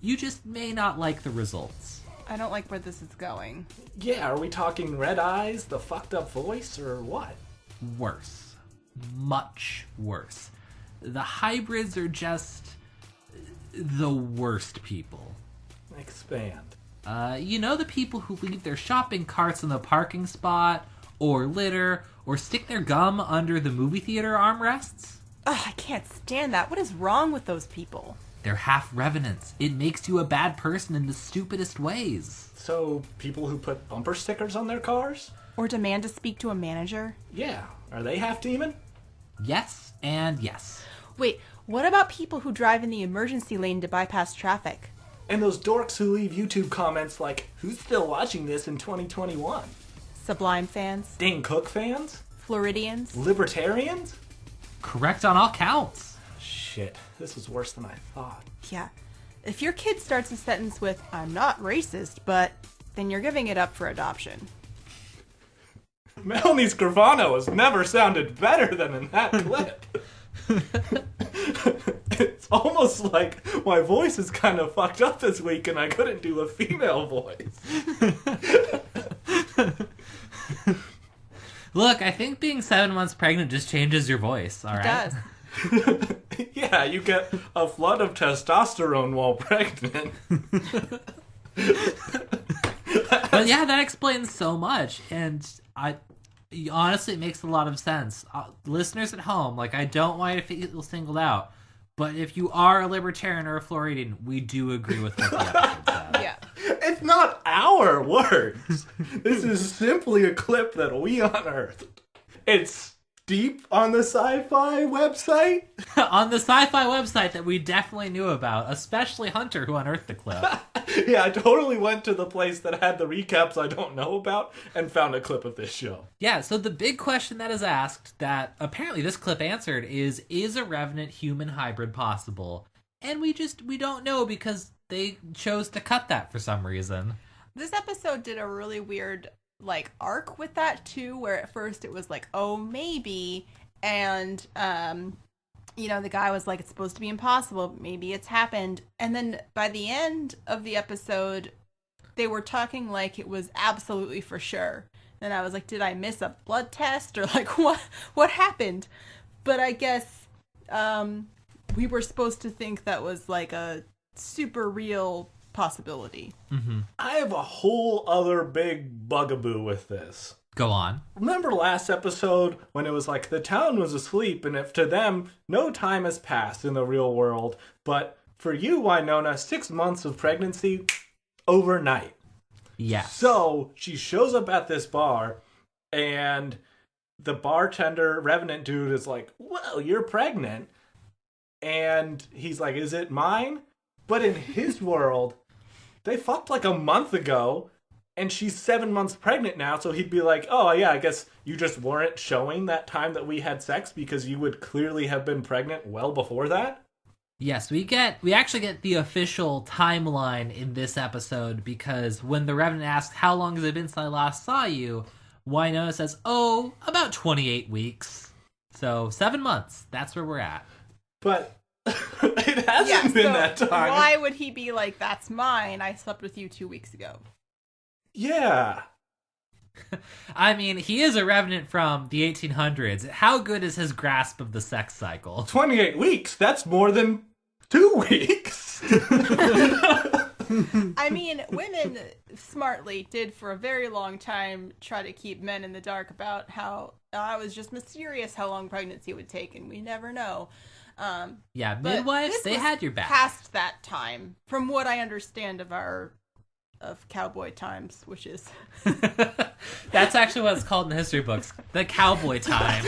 You just may not like the results. I don't like where this is going. Yeah, are we talking red eyes, the fucked up voice, or what? Worse. Much worse. The hybrids are just the worst people. Expand. You know the people who leave their shopping carts in the parking spot, or litter, or stick their gum under the movie theater armrests? Ugh, I can't stand that. What is wrong with those people? They're half Revenants. It makes you a bad person in the stupidest ways. So, people who put bumper stickers on their cars? Or demand to speak to a manager? Yeah. Are they half demon? Yes, and yes. Wait, what about people who drive in the emergency lane to bypass traffic? And those dorks who leave YouTube comments like, who's still watching this in 2021? Sublime fans? Dane Cook fans? Floridians? Libertarians? Correct on all counts. Shit, this was worse than I thought. Yeah. If your kid starts a sentence with, I'm not racist, but, then you're giving it up for adoption. Melanie Scrivano has never sounded better than in that clip. It's almost like my voice is kind of fucked up this week and I couldn't do a female voice. Look, I think being 7 months pregnant just changes your voice, all right? It does. Yeah, you get a flood of testosterone while pregnant. But yeah, that explains so much, and honestly, it makes a lot of sense. Listeners at home, like, I don't want you to feel singled out, but if you are a libertarian or a Floridian, we do agree with what the episode said. Yeah. It's not our words. This is simply a clip that we unearthed. It's deep on the sci-fi website. On the sci-fi website that we definitely knew about, especially Hunter, who unearthed the clip. Yeah, I totally went to the place that had the recaps I don't know about and found a clip of this show. Yeah, so the big question that is asked, that apparently this clip answered, is a Revenant human hybrid possible? And we don't know because they chose to cut that for some reason. This episode did a really weird arc with that too, where at first it was like, oh, maybe, and the guy was like, it's supposed to be impossible, maybe it's happened, and then by the end of the episode they were talking like it was absolutely for sure. And I was like, did I miss a blood test, or like what happened? But I guess we were supposed to think that was like a super real possibility. Mm-hmm. I have a whole other big bugaboo with this. Go on. Remember last episode when it was like the town was asleep and if to them no time has passed in the real world, but for you, Wynonna, 6 months of pregnancy, overnight. Yes. So she shows up at this bar, and the bartender, Revenant dude, is like, well, you're pregnant. And he's like, is it mine? But in his world, they fucked like a month ago, and she's 7 months pregnant now, so he'd be like, oh, yeah, I guess you just weren't showing that time that we had sex because you would clearly have been pregnant well before that? Yes, we actually get the official timeline in this episode, because when the Revenant asks, how long has it been since I last saw you, Wynonna says, oh, about 28 weeks. So 7 months. That's where we're at. But it hasn't been that time. Why would he be like, that's mine? I slept with you 2 weeks ago. Yeah. I mean, he is a Revenant from the 1800s. How good is his grasp of the sex cycle? 28 weeks? That's more than 2 weeks. I mean, women smartly did for a very long time try to keep men in the dark about how it was just mysterious how long pregnancy would take, and we never know. Yeah, midwives, they had your back. Past that time, from what I understand of cowboy times, which is That's actually what it's called in the history books, the cowboy times.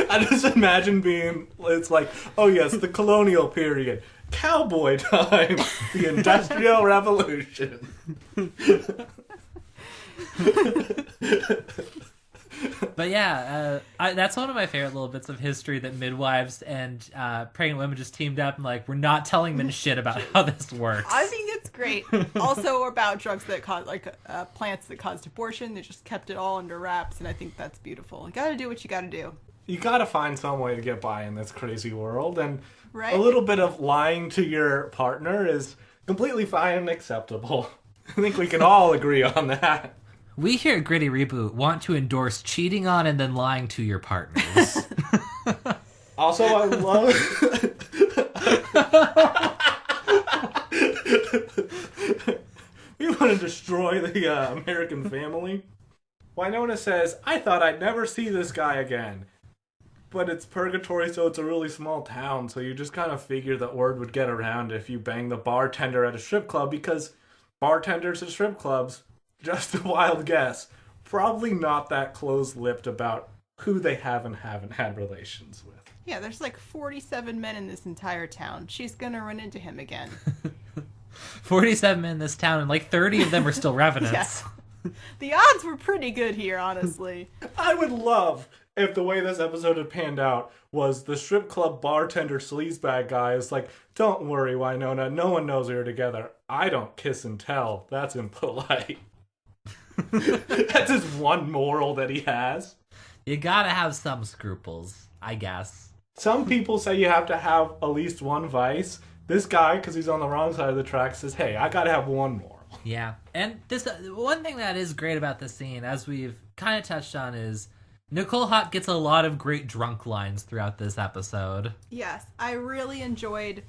I just imagine it's like, oh yes, the colonial period, cowboy time, the Industrial Revolution. But yeah, that's one of my favorite little bits of history, that midwives and pregnant women just teamed up and like, we're not telling men shit about how this works. I think it's great. Also about drugs that cause, like plants that caused abortion. They just kept it all under wraps, and I think that's beautiful. You gotta do what you gotta do. You gotta find some way to get by in this crazy world, and right? A little bit of lying to your partner is completely fine and acceptable. I think we can all agree on that. We here at Gritty Reboot want to endorse cheating on and then lying to your partners. Also, I love... We want to destroy the American family. Wynonna says, I thought I'd never see this guy again. But it's purgatory, so it's a really small town, so you just kind of figure that word would get around if you bang the bartender at a strip club, because bartenders at strip clubs... Just a wild guess. Probably not that close-lipped about who they have and haven't had relations with. Yeah, there's like 47 men in this entire town. She's gonna run into him again. 47 men in this town, and like 30 of them are still Revenants. Yes. The odds were pretty good here, honestly. I would love if the way this episode had panned out was the strip club bartender sleazebag guy is like, don't worry, Wynonna, no one knows we were together. I don't kiss and tell. That's impolite. That's his one moral that he has. You gotta have some scruples, I guess. Some people say you have to have at least one vice. This guy, because he's on the wrong side of the track, says, hey, I gotta have one moral. Yeah, and this one thing that is great about this scene, as we've kind of touched on, is Nicole Hott gets a lot of great drunk lines throughout this episode. Yes, I really enjoyed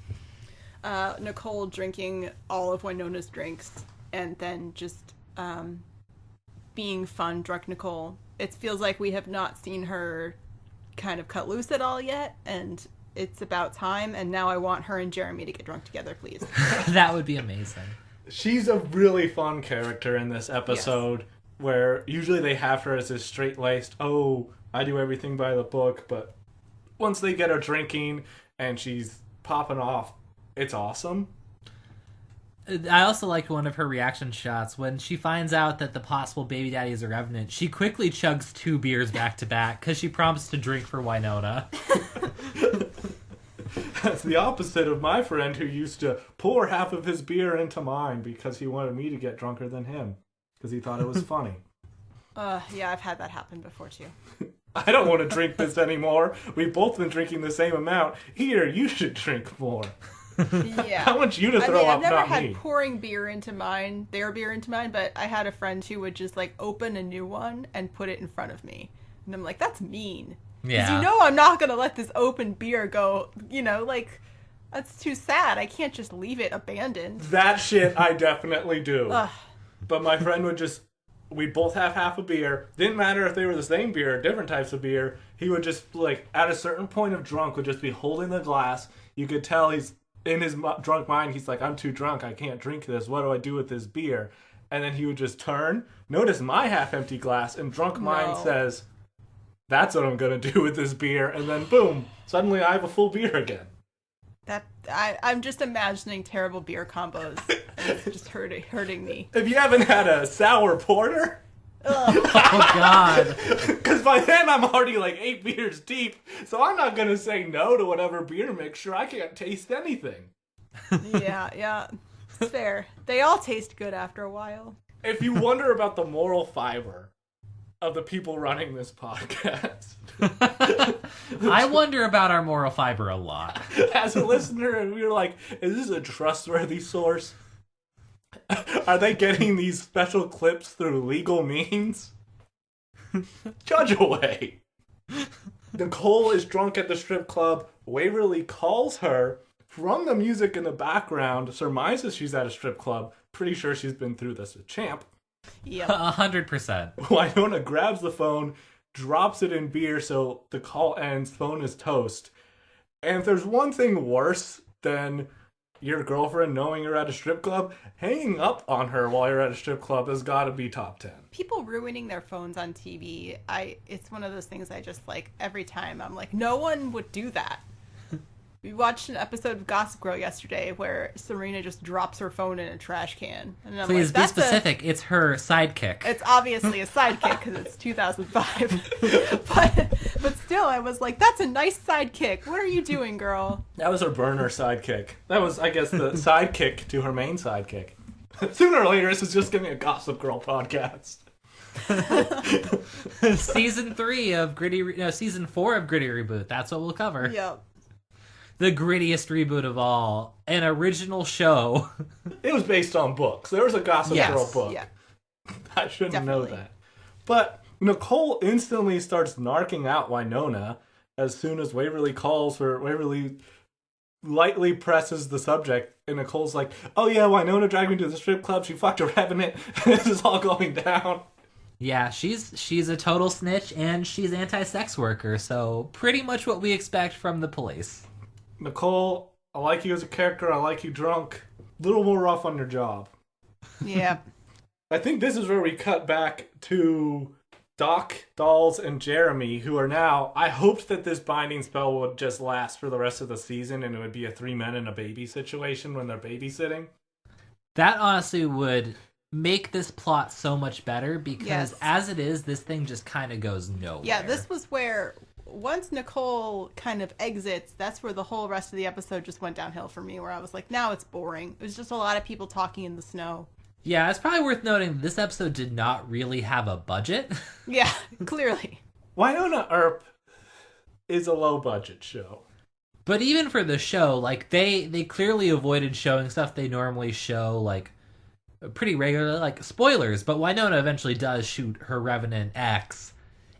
Nicole drinking all of Wynonna's drinks and then just being fun drunk Nicole. It feels like we have not seen her kind of cut loose at all yet, and it's about time, and now I want her and Jeremy to get drunk together, please. That would be amazing. She's a really fun character in this episode, yes. Where usually they have her as this straight-laced, oh, I do everything by the book, but once they get her drinking and she's popping off, it's awesome. I also liked one of her reaction shots when she finds out that the possible baby daddy is a Revenant. She quickly chugs 2 beers back to back because she promised to drink for Wynonna. That's the opposite of my friend who used to pour half of his beer into mine because he wanted me to get drunker than him because he thought it was funny. Yeah, I've had that happen before too. I don't want to drink this anymore. We've both been drinking the same amount. Here, you should drink more. Yeah. I want you to throw up, not me. I've never had pouring beer into mine, their beer into mine, but I had a friend who would just like open a new one and put it in front of me. And I'm like, that's mean. Yeah. Because you know I'm not going to let this open beer go, like, that's too sad. I can't just leave it abandoned. That shit I definitely do. Ugh. But my friend would just, we'd both have half a beer. Didn't matter if they were the same beer or different types of beer. He would just, like, at a certain point of drunk, would just be holding the glass. You could tell he's, in his drunk mind, he's like, I'm too drunk. I can't drink this. What do I do with this beer? and then he would just turn, notice my half-empty glass, and drunk mind No. says, that's what I'm gonna do with this beer, and then boom, suddenly I have a full beer again. I'm just imagining terrible beer combos. It's just hurting me. If you haven't had a sour porter, Oh, God. because by then I'm already like 8 beers deep, so I'm not gonna say no to whatever beer mixture. I can't taste anything. Yeah. It's fair. They all taste good after a while. If you wonder about the moral fiber of the people running this podcast, I wonder about our moral fiber a lot. as a listener, and we were like, is this a trustworthy source? Are they getting these special clips through legal means? Judge away. Nicole is drunk at the strip club. Waverly calls her from the music in the background, surmises she's at a strip club. Pretty sure she's been through this with Champ. Yep. 100%. Wynonna grabs the phone, drops it in beer, so the call ends. Phone is toast. And if there's one thing worse than your girlfriend knowing you're at a strip club, hanging up on her while you're at a strip club has got to be top 10. People ruining their phones on TV. It's one of those things I just like every time. I'm like, no one would do that. We watched an episode of Gossip Girl yesterday where Serena just drops her phone in a trash can. And I'm Please like, be that's specific. It's her sidekick. It's obviously a sidekick because it's 2005. but still, I was like, that's a nice sidekick. What are you doing, girl? That was her burner sidekick. That was, I guess, the sidekick to her main sidekick. Sooner or later, this is just going to be a Gossip Girl podcast. Season 4 of Gritty Reboot. That's what we'll cover. Yep. The grittiest reboot of all. An original show. It was based on books. There was a Gossip Yes. Girl book. Yeah. I shouldn't know Definitely. that. But Nicole instantly starts narking out Wynonna as soon as Waverly calls her. Waverly lightly presses the subject, and Nicole's like, oh yeah, Wynonna dragged me to the strip club. She fucked a revenant. This is all going down. Yeah, she's a total snitch, and she's anti-sex worker, so pretty much what we expect from the police. Nicole, I like you as a character. I like you drunk. A little more rough on your job. Yeah. I think this is where we cut back to Doc, Dolls, and Jeremy, who are now... I hoped that this binding spell would just last for the rest of the season, and it would be a 3 men and a baby situation when they're babysitting. That honestly would make this plot so much better, because Yes. as it is, this thing just kind of goes nowhere. Yeah, this was where, once Nicole kind of exits, that's where the whole rest of the episode just went downhill for me, where I was like, now it's boring. It was just a lot of people talking in the snow. Yeah, it's probably worth noting this episode did not really have a budget. Yeah, clearly. Wynonna Earp is a low-budget show. But even for the show, like, they clearly avoided showing stuff they normally show, like, pretty regularly, like spoilers, but Wynonna eventually does shoot her Revenant X,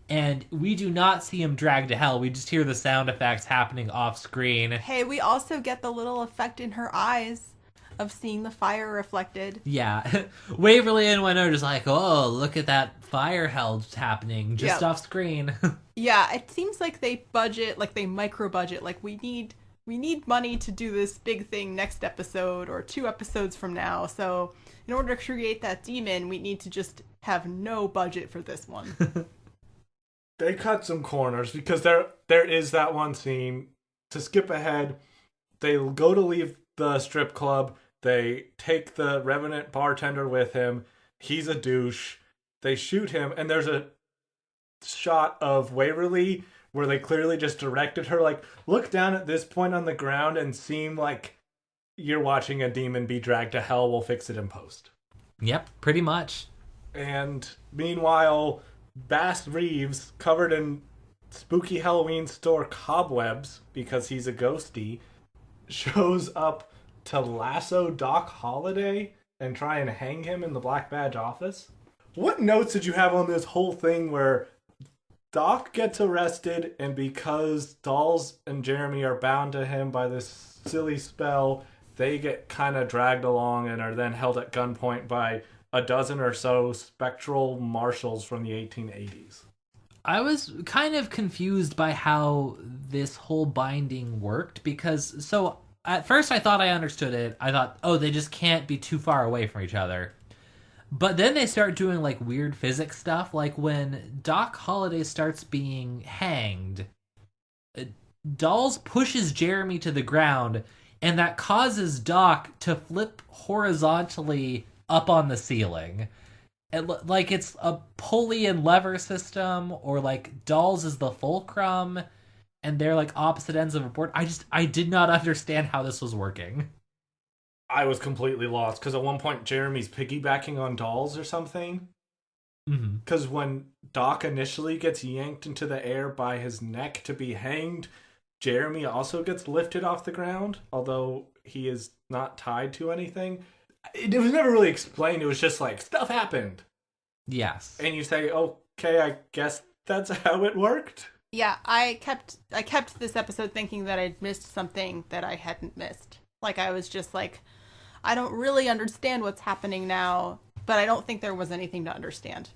and we do not see him dragged to hell. We just hear the sound effects happening off screen. Hey, we also get the little effect in her eyes of seeing the fire reflected. Yeah. Waverly and Wynonna are just like, oh, look at that fire hell happening just Yep. off screen. Yeah, it seems like they budget, like they micro budget, like we need money to do this big thing next episode or 2 episodes from now. So in order to create that demon, we need to just have no budget for this one. They cut some corners because there is that one scene. To skip ahead, they go to leave the strip club. They take the Revenant bartender with him. He's a douche. They shoot him, and there's a shot of Waverly where they clearly just directed her, like, look down at this point on the ground and seem like you're watching a demon be dragged to hell. We'll fix it in post. Yep, pretty much. And meanwhile, Bass Reeves, covered in spooky Halloween store cobwebs because he's a ghosty, shows up to lasso Doc Holliday and try and hang him in the Black Badge office. What notes did you have on this whole thing where Doc gets arrested, and because Dolls and Jeremy are bound to him by this silly spell, they get kind of dragged along and are then held at gunpoint by a dozen or so spectral marshals from the 1880s. I was kind of confused by how this whole binding worked, because so at first I thought I understood it. I thought, oh, they just can't be too far away from each other. But then they start doing like weird physics stuff, like when Doc Holliday starts being hanged, Dolls pushes Jeremy to the ground, and that causes Doc to flip horizontally up on the ceiling. Like it's a pulley and lever system, or like Dolls is the fulcrum, and they're like opposite ends of a board. I did not understand how this was working. I was completely lost because at one point Jeremy's piggybacking on Dolls or something. Because when Doc initially gets yanked into the air by his neck to be hanged, Jeremy also gets lifted off the ground, although he is not tied to anything. It was never really explained. It was just like, stuff happened. Yes. And you say, okay, I guess that's how it worked? Yeah, I kept this episode thinking that I'd missed something that I hadn't missed. Like, I was just like, I don't really understand what's happening now, but I don't think there was anything to understand.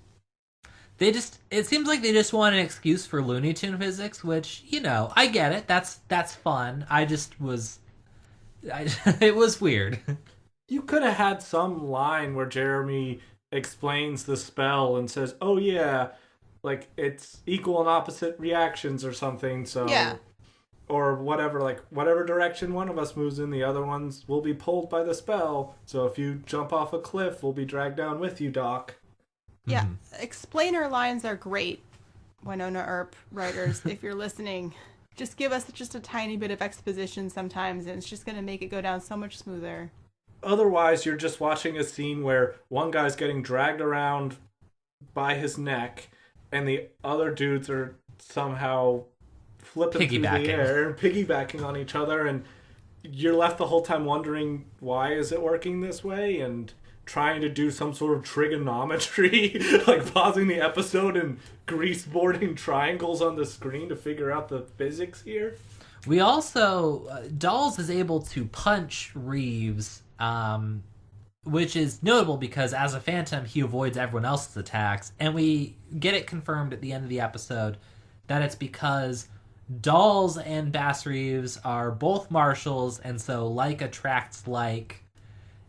It seems like they just want an excuse for Looney Tune physics, which, I get it. That's fun. It was weird. You could have had some line where Jeremy explains the spell and says, oh yeah, like it's equal and opposite reactions or something, so... Yeah. Or whatever, like, whatever direction one of us moves in, the other ones will be pulled by the spell. So if you jump off a cliff, we'll be dragged down with you, Doc. Yeah, explainer lines are great, Wynonna Earp writers. If you're listening, just give us just a tiny bit of exposition sometimes, and it's just going to make it go down so much smoother. Otherwise, you're just watching a scene where one guy's getting dragged around by his neck, and the other dudes are somehow flipping through the air and piggybacking on each other, and you're left the whole time wondering, why is it working this way? And trying to do some sort of trigonometry, like pausing the episode and greaseboarding triangles on the screen to figure out the physics here. We also, Dolls is able to punch Reeves, which is notable because as a Phantom, he avoids everyone else's attacks, and we get it confirmed at the end of the episode that it's because Dolls and Bass Reeves are both marshals, and so like attracts like,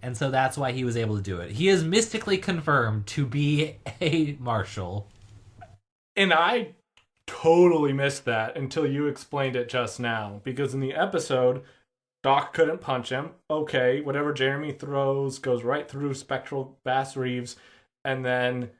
and so that's why he was able to do it. He is mystically confirmed to be a marshal. And I totally missed that until you explained it just now, because in the episode, Doc couldn't punch him. Okay, whatever Jeremy throws goes right through Spectral Bass Reeves, and then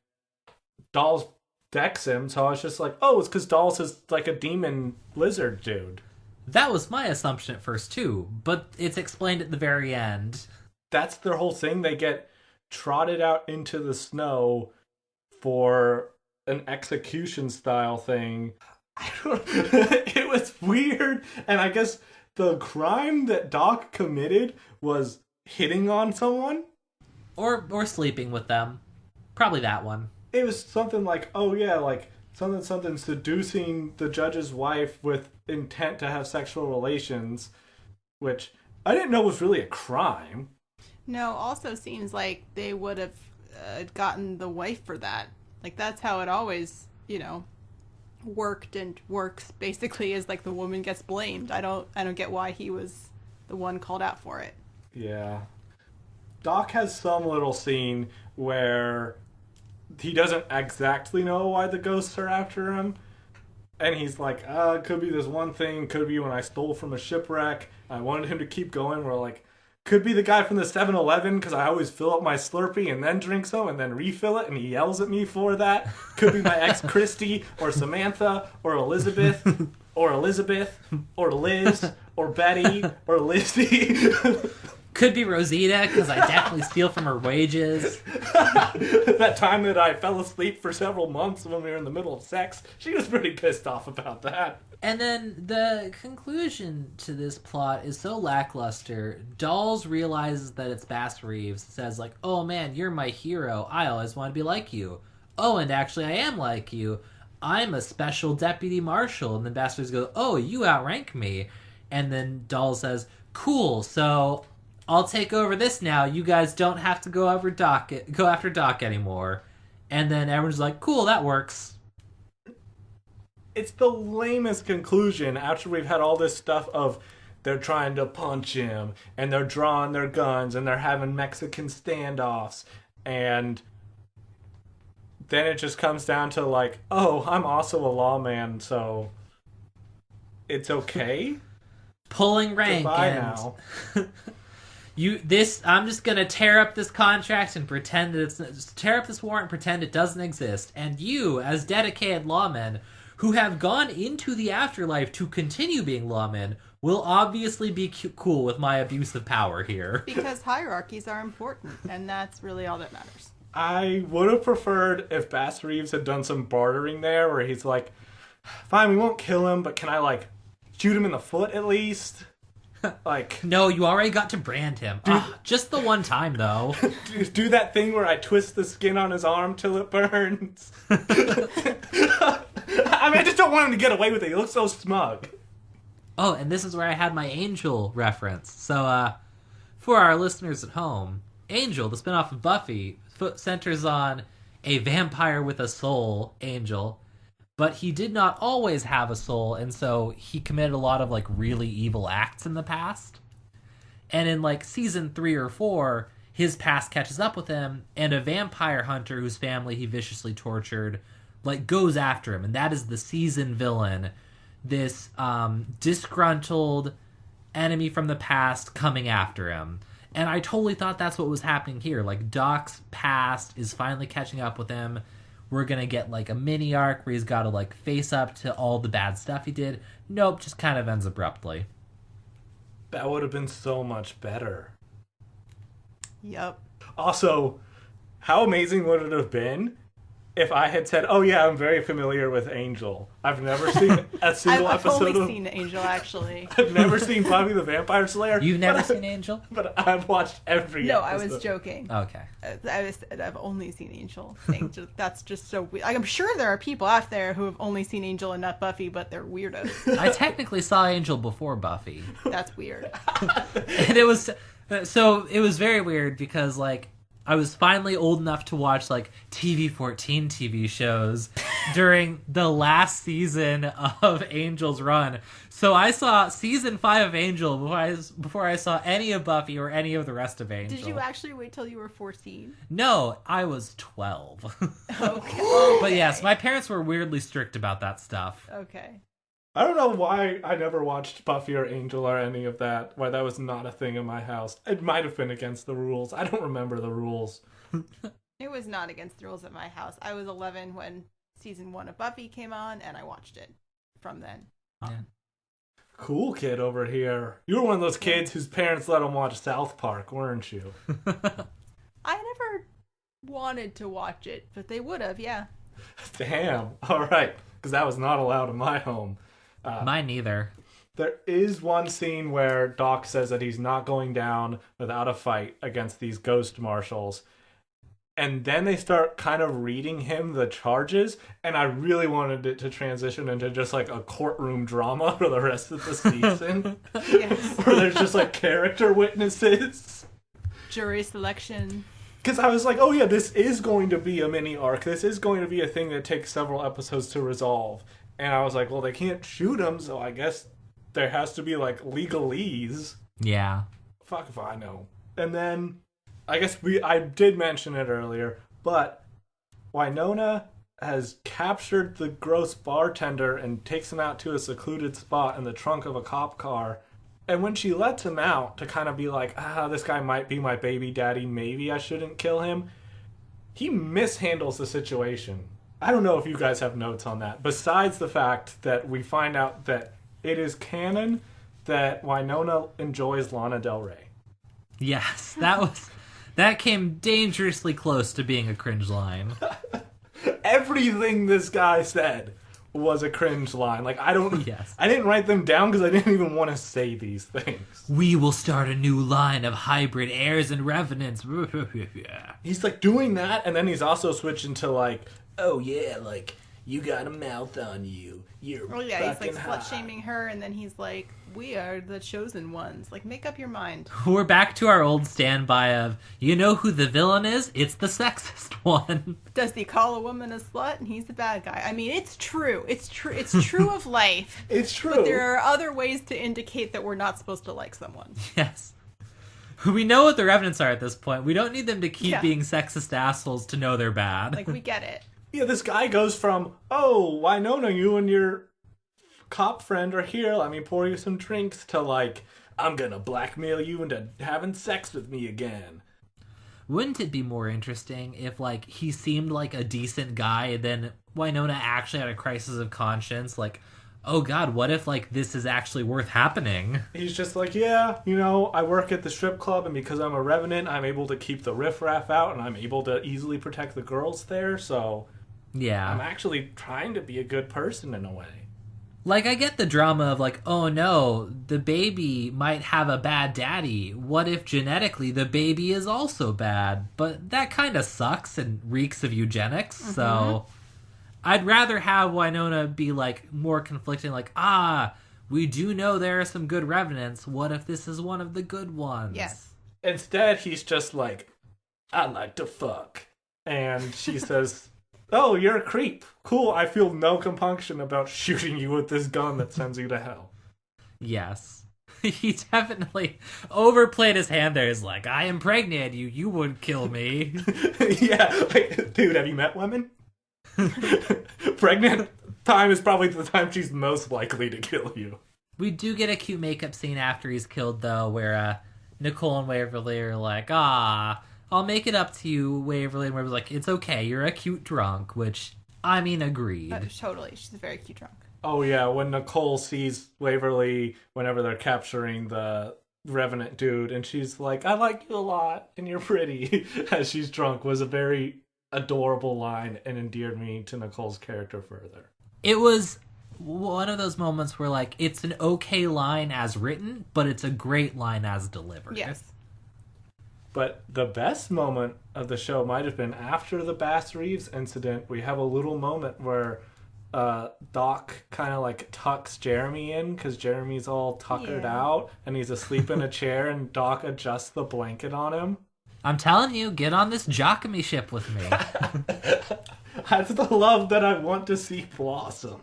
Dolls decks him, so I was just like, oh, it's because Dolls is like a demon lizard dude. That was my assumption at first too, but it's explained at the very end. That's their whole thing. They get trotted out into the snow for an execution style thing. It was weird, and I guess the crime that Doc committed was hitting on someone? Or sleeping with them. Probably that one. It was something like, oh yeah, like something seducing the judge's wife with intent to have sexual relations, which I didn't know was really a crime. No, also seems like they would have gotten the wife for that. Like, that's how it always, worked and works, basically, is like the woman gets blamed. I don't get why he was the one called out for it. Yeah. Doc has some little scene where he doesn't exactly know why the ghosts are after him. And he's like, it could be this one thing, could be when I stole from a shipwreck. I wanted him to keep going. We're like, could be the guy from the 7-Eleven, because I always fill up my Slurpee and then drink some and then refill it, and he yells at me for that. Could be my ex Christy, or Samantha, or Elizabeth, or Liz, or Betty, or Lizzie. Could be Rosita, because I definitely steal from her wages. That time that I fell asleep for several months when we were in the middle of sex, she was pretty pissed off about that. And then the conclusion to this plot is so lackluster. Dolls realizes that it's Bass Reeves, says like, oh man, you're my hero. I always want to be like you. Oh, and actually I am like you. I'm a special deputy marshal. And then Bass Reeves goes, oh, you outrank me. And then Dolls says, cool, so I'll take over this now. You guys don't have to go after Doc anymore. And then everyone's like, cool, that works. It's the lamest conclusion after we've had all this stuff of they're trying to punch him, and they're drawing their guns, and they're having Mexican standoffs, and then it just comes down to like, oh, I'm also a lawman, so it's okay. Pulling rank. Goodbye and now. I'm just gonna tear up this contract and pretend that just tear up this warrant and pretend it doesn't exist. And you, as dedicated lawmen who have gone into the afterlife to continue being lawmen, will obviously be cool with my abuse of power here. Because hierarchies are important, and that's really all that matters. I would have preferred if Bass Reeves had done some bartering there, where he's like, fine, we won't kill him, but can I, like, shoot him in the foot at least? Like, no, you already got to brand him. Just the one time, though. Do that thing where I twist the skin on his arm till it burns. I mean, I just don't want him to get away with it. He looks so smug. Oh, and this is where I had my Angel reference. So, for our listeners at home, Angel, the spinoff of Buffy, centers on a vampire with a soul, Angel. But he did not always have a soul, and so he committed a lot of, like, really evil acts in the past. And in, like, season 3 or 4, his past catches up with him, and a vampire hunter whose family he viciously tortured, like, goes after him. And that is the season villain, this disgruntled enemy from the past coming after him. And I totally thought that's what was happening here. Like, Doc's past is finally catching up with him. We're going to get, like, a mini arc where he's got to, like, face up to all the bad stuff he did. Nope, just kind of ends abruptly. That would have been so much better. Yep. Also, how amazing would it have been if I had said, oh yeah, I'm very familiar with Angel. I've never seen a single I've episode only of... seen Angel, actually. I've never seen Buffy the Vampire Slayer. You've never seen Angel? But I've watched every No, episode. I was joking. Okay. I've only seen Angel. That's just so weird. Like, I'm sure there are people out there who have only seen Angel and not Buffy, but they're weirdos. I technically saw Angel before Buffy. That's weird. And it was very weird because, like, I was finally old enough to watch, like, TV-14 TV shows during the last season of Angel's run. So I saw season 5 of Angel before I saw any of Buffy or any of the rest of Angel. Did you actually wait till you were 14? No, I was 12. Okay. But yes, my parents were weirdly strict about that stuff. Okay. I don't know why I never watched Buffy or Angel or any of that, why that was not a thing in my house. It might have been against the rules. I don't remember the rules. It was not against the rules at my house. I was 11 when season 1 of Buffy came on, and I watched it from then. Yeah. Cool kid over here. You were one of those kids whose parents let them watch South Park, weren't you? I never wanted to watch it, but they would have, yeah. Damn. All right. Because that was not allowed in my home. Mine neither. There is one scene where Doc says that he's not going down without a fight against these ghost marshals. And then they start kind of reading him the charges, and I really wanted it to transition into just like a courtroom drama for the rest of the season. Yes. Where there's just like character witnesses. Jury selection. Because I was like, oh yeah, this is going to be a mini arc. This is going to be a thing that takes several episodes to resolve. And I was like, well, they can't shoot him, so I guess there has to be, like, legalese. Yeah. Fuck if I know. And then, I guess I did mention it earlier, but Wynonna has captured the gross bartender and takes him out to a secluded spot in the trunk of a cop car. And when she lets him out to kind of be like, this guy might be my baby daddy, maybe I shouldn't kill him, he mishandles the situation. I don't know if you guys have notes on that, besides the fact that we find out that it is canon that Wynonna enjoys Lana Del Rey. Yes, that came dangerously close to being a cringe line. Everything this guy said was a cringe line. Like, Yes. I didn't write them down because I didn't even want to say these things. We will start a new line of hybrid heirs and revenants. He's like doing that, and then he's also switching to like, oh yeah, like, you got a mouth on you. You're Oh yeah, he's like fucking hot. slut-shaming her, and then he's like, we are the chosen ones. Like, make up your mind. We're back to our old standby of, you know who the villain is? It's the sexist one. Does he call a woman a slut, and he's the bad guy? I mean, it's true. It's true. It's true of life. It's true. But there are other ways to indicate that we're not supposed to like someone. Yes. We know what the revenants are at this point. We don't need them to keep Yeah. being sexist assholes to know they're bad. Like, we get it. Yeah, this guy goes from, oh, Wynonna, you and your cop friend are here, let me pour you some drinks, to like, I'm gonna blackmail you into having sex with me again. Wouldn't it be more interesting if, like, he seemed like a decent guy and then Wynonna actually had a crisis of conscience? Like, oh god, what if, like, this is actually worth happening? He's just like, yeah, you know, I work at the strip club, and because I'm a revenant, I'm able to keep the riffraff out, and I'm able to easily protect the girls there, so Yeah. I'm actually trying to be a good person in a way. Like, I get the drama of, like, oh no, the baby might have a bad daddy. What if genetically the baby is also bad? But that kind of sucks and reeks of eugenics, so I'd rather have Wynonna be, like, more conflicting, like, we do know there are some good revenants. What if this is one of the good ones? Yes. Instead, he's just like, I like to fuck. And she says, oh, you're a creep. Cool, I feel no compunction about shooting you with this gun that sends you to hell. Yes. He definitely overplayed his hand there. He's like, I impregnated you. You would kill me. Yeah, like, dude, have you met women? Pregnant time is probably the time she's most likely to kill you. We do get a cute makeup scene after he's killed, though, where Nicole and Waverly are like, I'll make it up to you, Waverly. And Waverly's like, it's okay, you're a cute drunk, which, I mean, agreed. Totally. She's a very cute drunk. Oh, yeah, when Nicole sees Waverly whenever they're capturing the Revenant dude, and she's like, I like you a lot, and you're pretty, as she's drunk, was a very adorable line and endeared me to Nicole's character further. It was one of those moments where, like, it's an okay line as written, but it's a great line as delivered. Yes. But the best moment of the show might have been after the Bass Reeves incident. We have a little moment where Doc kind of like tucks Jeremy in because Jeremy's all tuckered out and he's asleep in a chair, and Doc adjusts the blanket on him. I'm telling you, get on this Jockamy ship with me. That's the love that I want to see blossom.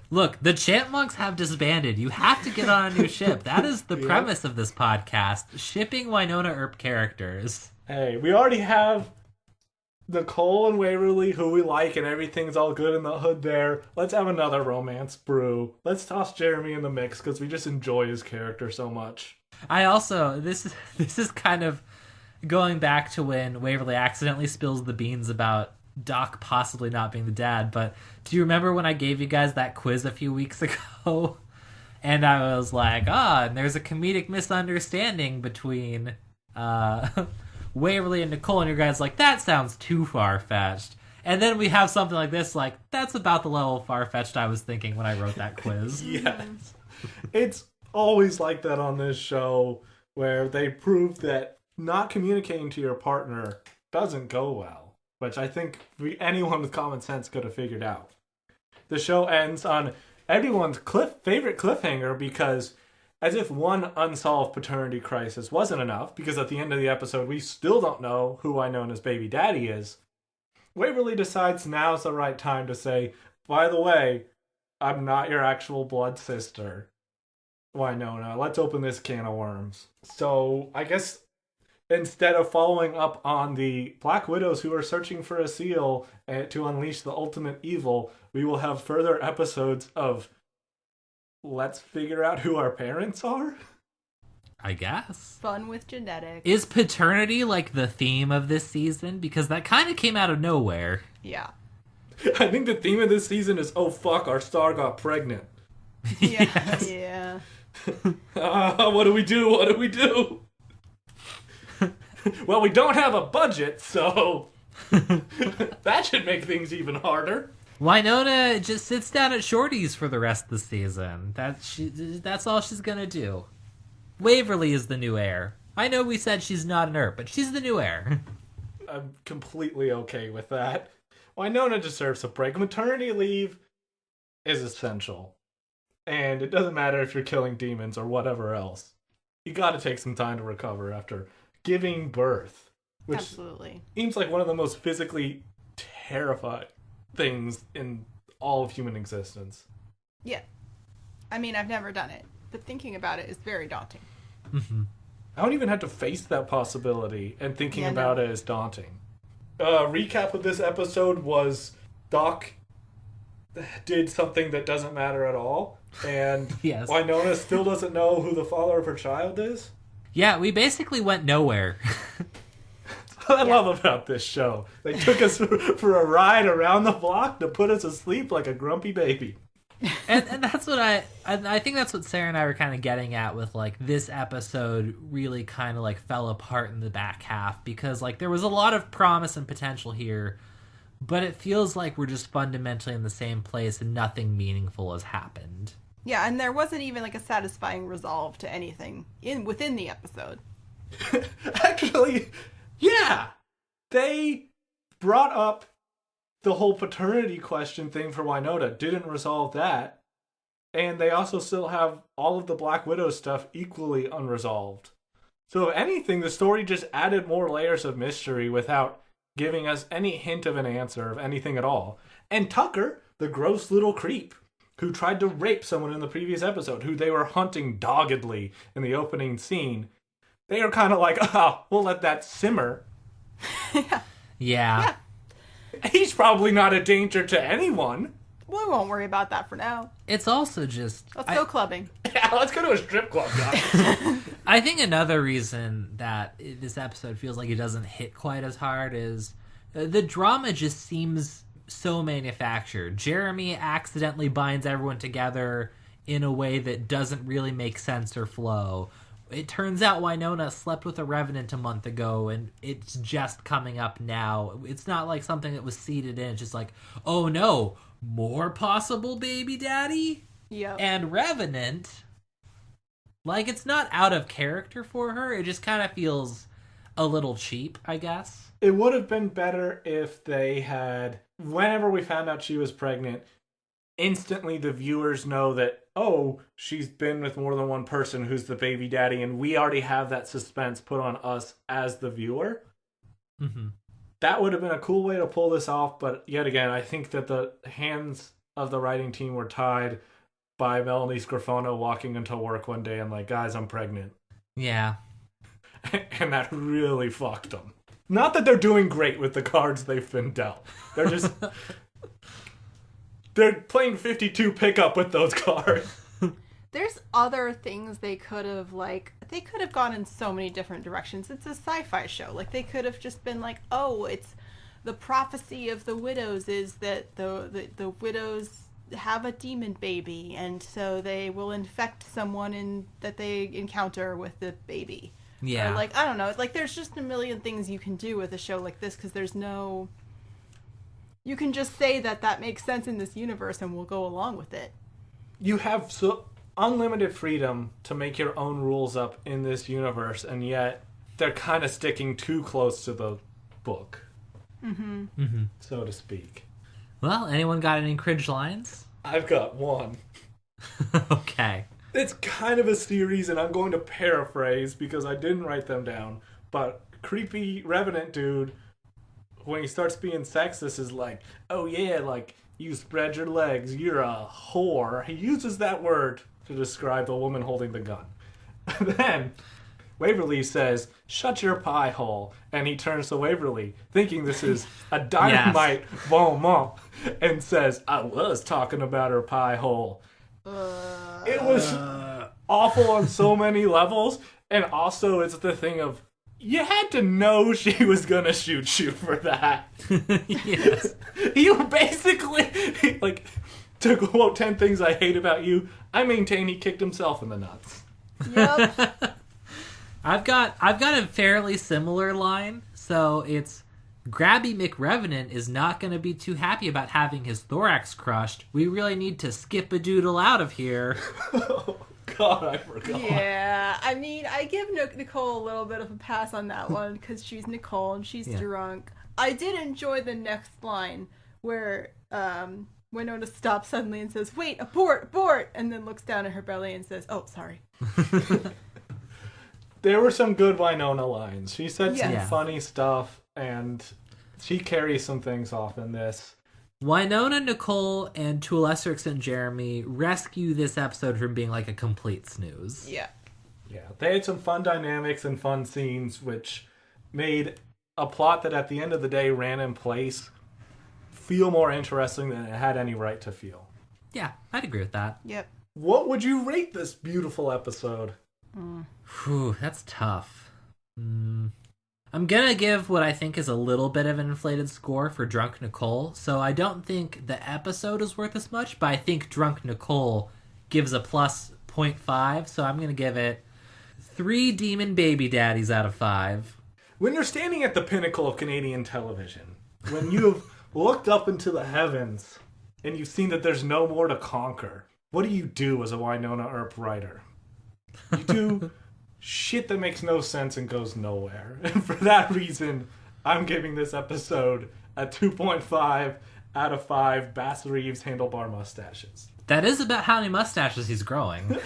Look, the Chipmunks have disbanded. You have to get on a new ship. That is the premise of this podcast. Shipping Wynonna Earp characters. Hey, we already have Nicole and Waverly, who we like, and everything's all good in the hood there. Let's have another romance brew. Let's toss Jeremy in the mix, because we just enjoy his character so much. I also, this is kind of going back to when Waverly accidentally spills the beans about Doc possibly not being the dad, but do you remember when I gave you guys that quiz a few weeks ago? And I was like, and there's a comedic misunderstanding between Waverly and Nicole, and your guys like, that sounds too far-fetched. And then we have something like this, like, that's about the level of far-fetched I was thinking when I wrote that quiz. Yes. It's always like that on this show, where they prove that not communicating to your partner doesn't go well. Which I think anyone with common sense could have figured out. The show ends on everyone's favorite cliffhanger, because as if one unsolved paternity crisis wasn't enough, because at the end of the episode we still don't know who Wynonna's baby daddy is, Waverly decides now's the right time to say, by the way, I'm not your actual blood sister, Wynonna. Let's open this can of worms. So I guess instead of following up on the Black Widows who are searching for a seal to unleash the ultimate evil, we will have further episodes of let's figure out who our parents are? I guess. Fun with genetics. Is paternity like the theme of this season? Because that kind of came out of nowhere. Yeah. I think the theme of this season is, oh fuck, our star got pregnant. Yeah. Yes. Yeah. What do we do? What do we do? Well, we don't have a budget, so that should make things even harder. Wynonna just sits down at Shorty's for the rest of the season. That's all she's gonna do. Waverly is the new heir. I know we said she's not an Earp, but she's the new heir. I'm completely okay with that. Wynonna deserves a break. Maternity leave is essential. And it doesn't matter if you're killing demons or whatever else. You gotta take some time to recover after giving birth. Which Absolutely. seems like one of the most physically terrifying things in all of human existence. Yeah. I mean, I've never done it, but thinking about it is very daunting. Mm-hmm. I don't even have to face that possibility, and thinking about it is daunting. recap of this episode was Doc did something that doesn't matter at all, and Yes. Wynonna still doesn't know who the father of her child is. Yeah, we basically went nowhere. What I love about this show. They took us for a ride around the block to put us asleep like a grumpy baby. and that's what I think that's what Sarah and I were kind of getting at with, like, this episode really kind of, like, fell apart in the back half because, like, there was a lot of promise and potential here, but it feels like we're just fundamentally in the same place and nothing meaningful has happened. Yeah, and there wasn't even like a satisfying resolve to anything within the episode. Actually, yeah. They brought up the whole paternity question thing for Wynonna, didn't resolve that. And they also still have all of the Black Widow stuff equally unresolved. So if anything, the story just added more layers of mystery without giving us any hint of an answer of anything at all. And Tucker, the gross little creep, who tried to rape someone in the previous episode, who they were hunting doggedly in the opening scene, they are kind of like, oh, we'll let that simmer. Yeah. He's probably not a danger to anyone. We won't worry about that for now. It's also just... Let's go clubbing. Yeah, let's go to a strip club, guys. I think another reason that this episode feels like it doesn't hit quite as hard is the drama just seems so manufactured. Jeremy accidentally binds everyone together in a way that doesn't really make sense or flow. It turns out Wynonna slept with a Revenant a month ago, and it's just coming up now. It's not like something that was seeded in. It's just like, oh no, more possible baby daddy? Yep. And Revenant, like, it's not out of character for her. It just kind of feels a little cheap, I guess. It would have been better if they had, whenever we found out she was pregnant, instantly the viewers know that, oh, she's been with more than one person who's the baby daddy, and we already have that suspense put on us as the viewer. Mm-hmm. That would have been a cool way to pull this off, but yet again, I think that the hands of the writing team were tied by Melanie Scarfano walking into work one day and like, guys, I'm pregnant. Yeah. And that really fucked them. Not that they're doing great with the cards they've been dealt. They're just... they're playing 52 pickup with those cards. There's other things they could have gone in so many different directions. It's a sci-fi show. Like, they could have just been like, oh, it's the prophecy of the widows is that the widows have a demon baby, and so they will infect someone that they encounter with the baby. Yeah. Or, like, I don't know. Like, there's just a million things you can do with a show like this, because there's no... You can just say that makes sense in this universe, and we'll go along with it. You have unlimited freedom to make your own rules up in this universe, and yet they're kind of sticking too close to the book. Mm-hmm. Mm-hmm. So to speak. Well, anyone got any cringe lines? I've got one. Okay. It's kind of a series, and I'm going to paraphrase because I didn't write them down. But creepy Revenant dude, when he starts being sexist, is like, oh yeah, like, you spread your legs, you're a whore. He uses that word to describe the woman holding the gun. Then Waverly says, shut your pie hole. And he turns to Waverly, thinking this is a dynamite bon mot, and says, I was talking about her pie hole. It was awful on so many levels, and also it's the thing of, you had to know she was gonna shoot you for that. Yes. You basically, like, to quote 10 things I hate about you, I maintain he kicked himself in the nuts. Yep. I've got a fairly similar line. So it's, Grabby McRevenant is not going to be too happy about having his thorax crushed. We really need to skip a doodle out of here. Oh, God, I forgot. Yeah, I mean, I give Nicole a little bit of a pass on that one because she's Nicole and she's drunk. I did enjoy the next line where Wynonna stops suddenly and says, wait, abort, and then looks down at her belly and says, oh, sorry. There were some good Wynonna lines. She said some Yeah. funny stuff, and she carries some things off in this. Wynonna, Nicole, and to a lesser extent Jeremy rescue this episode from being like a complete snooze. Yeah. Yeah, they had some fun dynamics and fun scenes, which made a plot that at the end of the day ran in place feel more interesting than it had any right to feel. Yeah, I'd agree with that. Yep. What would you rate this beautiful episode? Whew, that's tough. I'm gonna give what I think is a little bit of an inflated score for Drunk Nicole. So I don't think the episode is worth as much, but I think Drunk Nicole gives a plus 0.5. So I'm gonna give it 3 demon baby daddies out of 5. When you're standing at the pinnacle of Canadian television, when you've looked up into the heavens and you've seen that there's no more to conquer, what do you do as a Wynonna Earp writer? You do shit that makes no sense and goes nowhere. And for that reason, I'm giving this episode a 2.5 out of 5 Bass Reeves handlebar mustaches. That is about how many mustaches he's growing.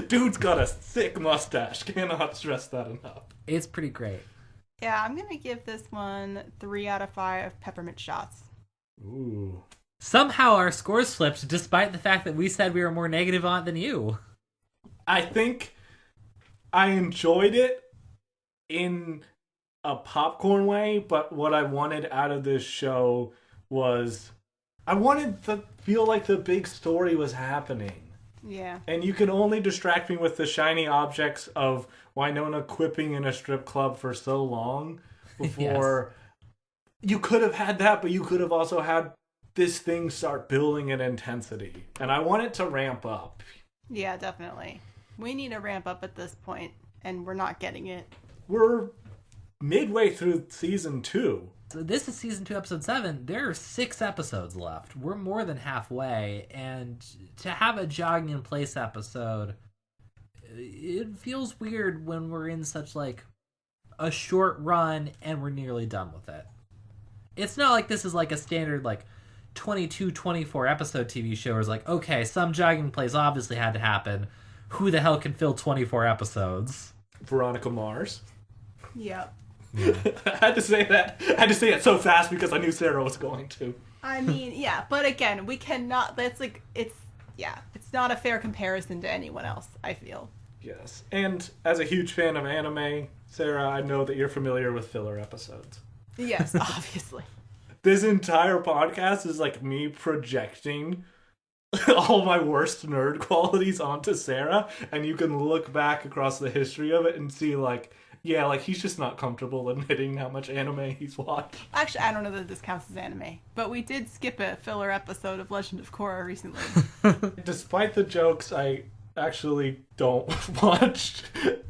Dude's got a sick mustache. Cannot stress that enough. It's pretty great. Yeah, I'm going to give this one 3 out of 5 peppermint shots. Ooh. Somehow our scores flipped, despite the fact that we said we were more negative on it than you. I think I enjoyed it in a popcorn way, but what I wanted out of this show was I wanted to feel like the big story was happening. Yeah. And you can only distract me with the shiny objects of Wynonna quipping in a strip club for so long before you could have had that, but you could have also had this thing start building in intensity. And I want it to ramp up. Yeah, definitely. We need a ramp up at this point, and we're not getting it. We're midway through season 2. So this is season 2, episode 7. There are 6 episodes left. We're more than halfway, and to have a jogging in place episode, it feels weird when we're in such like a short run and we're nearly done with it. It's not like this is like a standard like 22, 24 episode TV show where it's like, okay, some jogging in place obviously had to happen. Who the hell can fill 24 episodes? Veronica Mars. Yep. Yeah. I had to say that. I had to say it so fast because I knew Sarah was going to. I mean, yeah, but again, we cannot, that's like, it's not a fair comparison to anyone else, I feel. Yes. And as a huge fan of anime, Sarah, I know that you're familiar with filler episodes. Yes, obviously. This entire podcast is like me projecting all my worst nerd qualities onto Sarah, and you can look back across the history of it and see like, yeah, like he's just not comfortable admitting how much anime he's watched. Actually, I don't know that this counts as anime, but we did skip a filler episode of Legend of Korra recently. Despite the jokes, I actually don't watch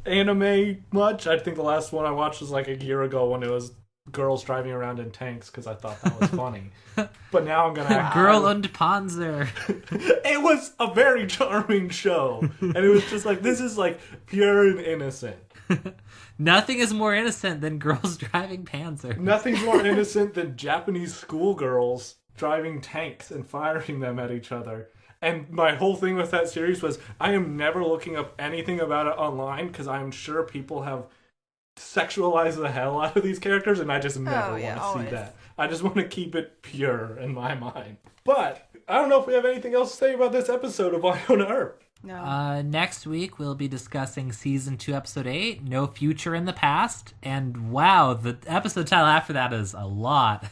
anime much. I think the last one I watched was like a year ago when it was girls driving around in tanks because I thought that was funny. But now I'm gonna Girl und Panzer. It was a very charming show, and it was just like, this is like pure and innocent. Nothing is more innocent than girls driving Panzer. Nothing's more innocent than Japanese schoolgirls driving tanks and firing them at each other. And my whole thing with that series was I am never looking up anything about it online because I'm sure people have sexualized the hell out of these characters, and I just never want to see that. I just want to keep it pure in my mind. But I don't know if we have anything else to say about this episode of Wynonna Earp. No. Next week, we'll be discussing Season 2, Episode 8, No Future in the Past. And wow, the episode title after that is a lot.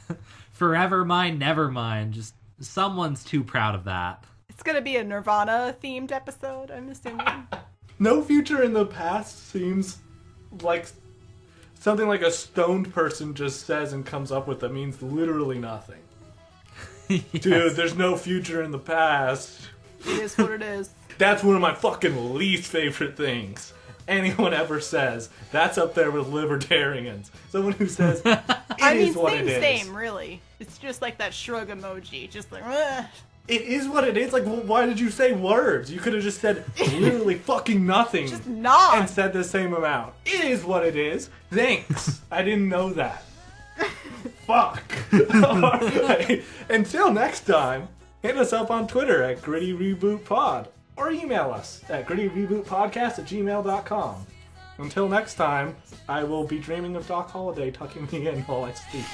Forever Mine, Never Mine. Just someone's too proud of that. It's going to be a Nirvana-themed episode, I'm assuming. No Future in the Past seems like something like a stoned person just says and comes up with that means literally nothing. Yes. Dude, there's no future in the past. It is what it is. That's one of my fucking least favorite things anyone ever says. That's up there with libertarians. Someone who says, it is what it is. Same, really. It's just like that shrug emoji. Just like, ugh. It is what it is. Like, well, why did you say words? You could have just said literally fucking nothing. Just not. And said the same amount. It is what it is. Thanks. I didn't know that. Fuck. Alright. Until next time, hit us up on Twitter at GrittyRebootPod or email us at grittyrebootpodcast@gmail.com. Until next time, I will be dreaming of Doc Holliday tucking me in while I sleep.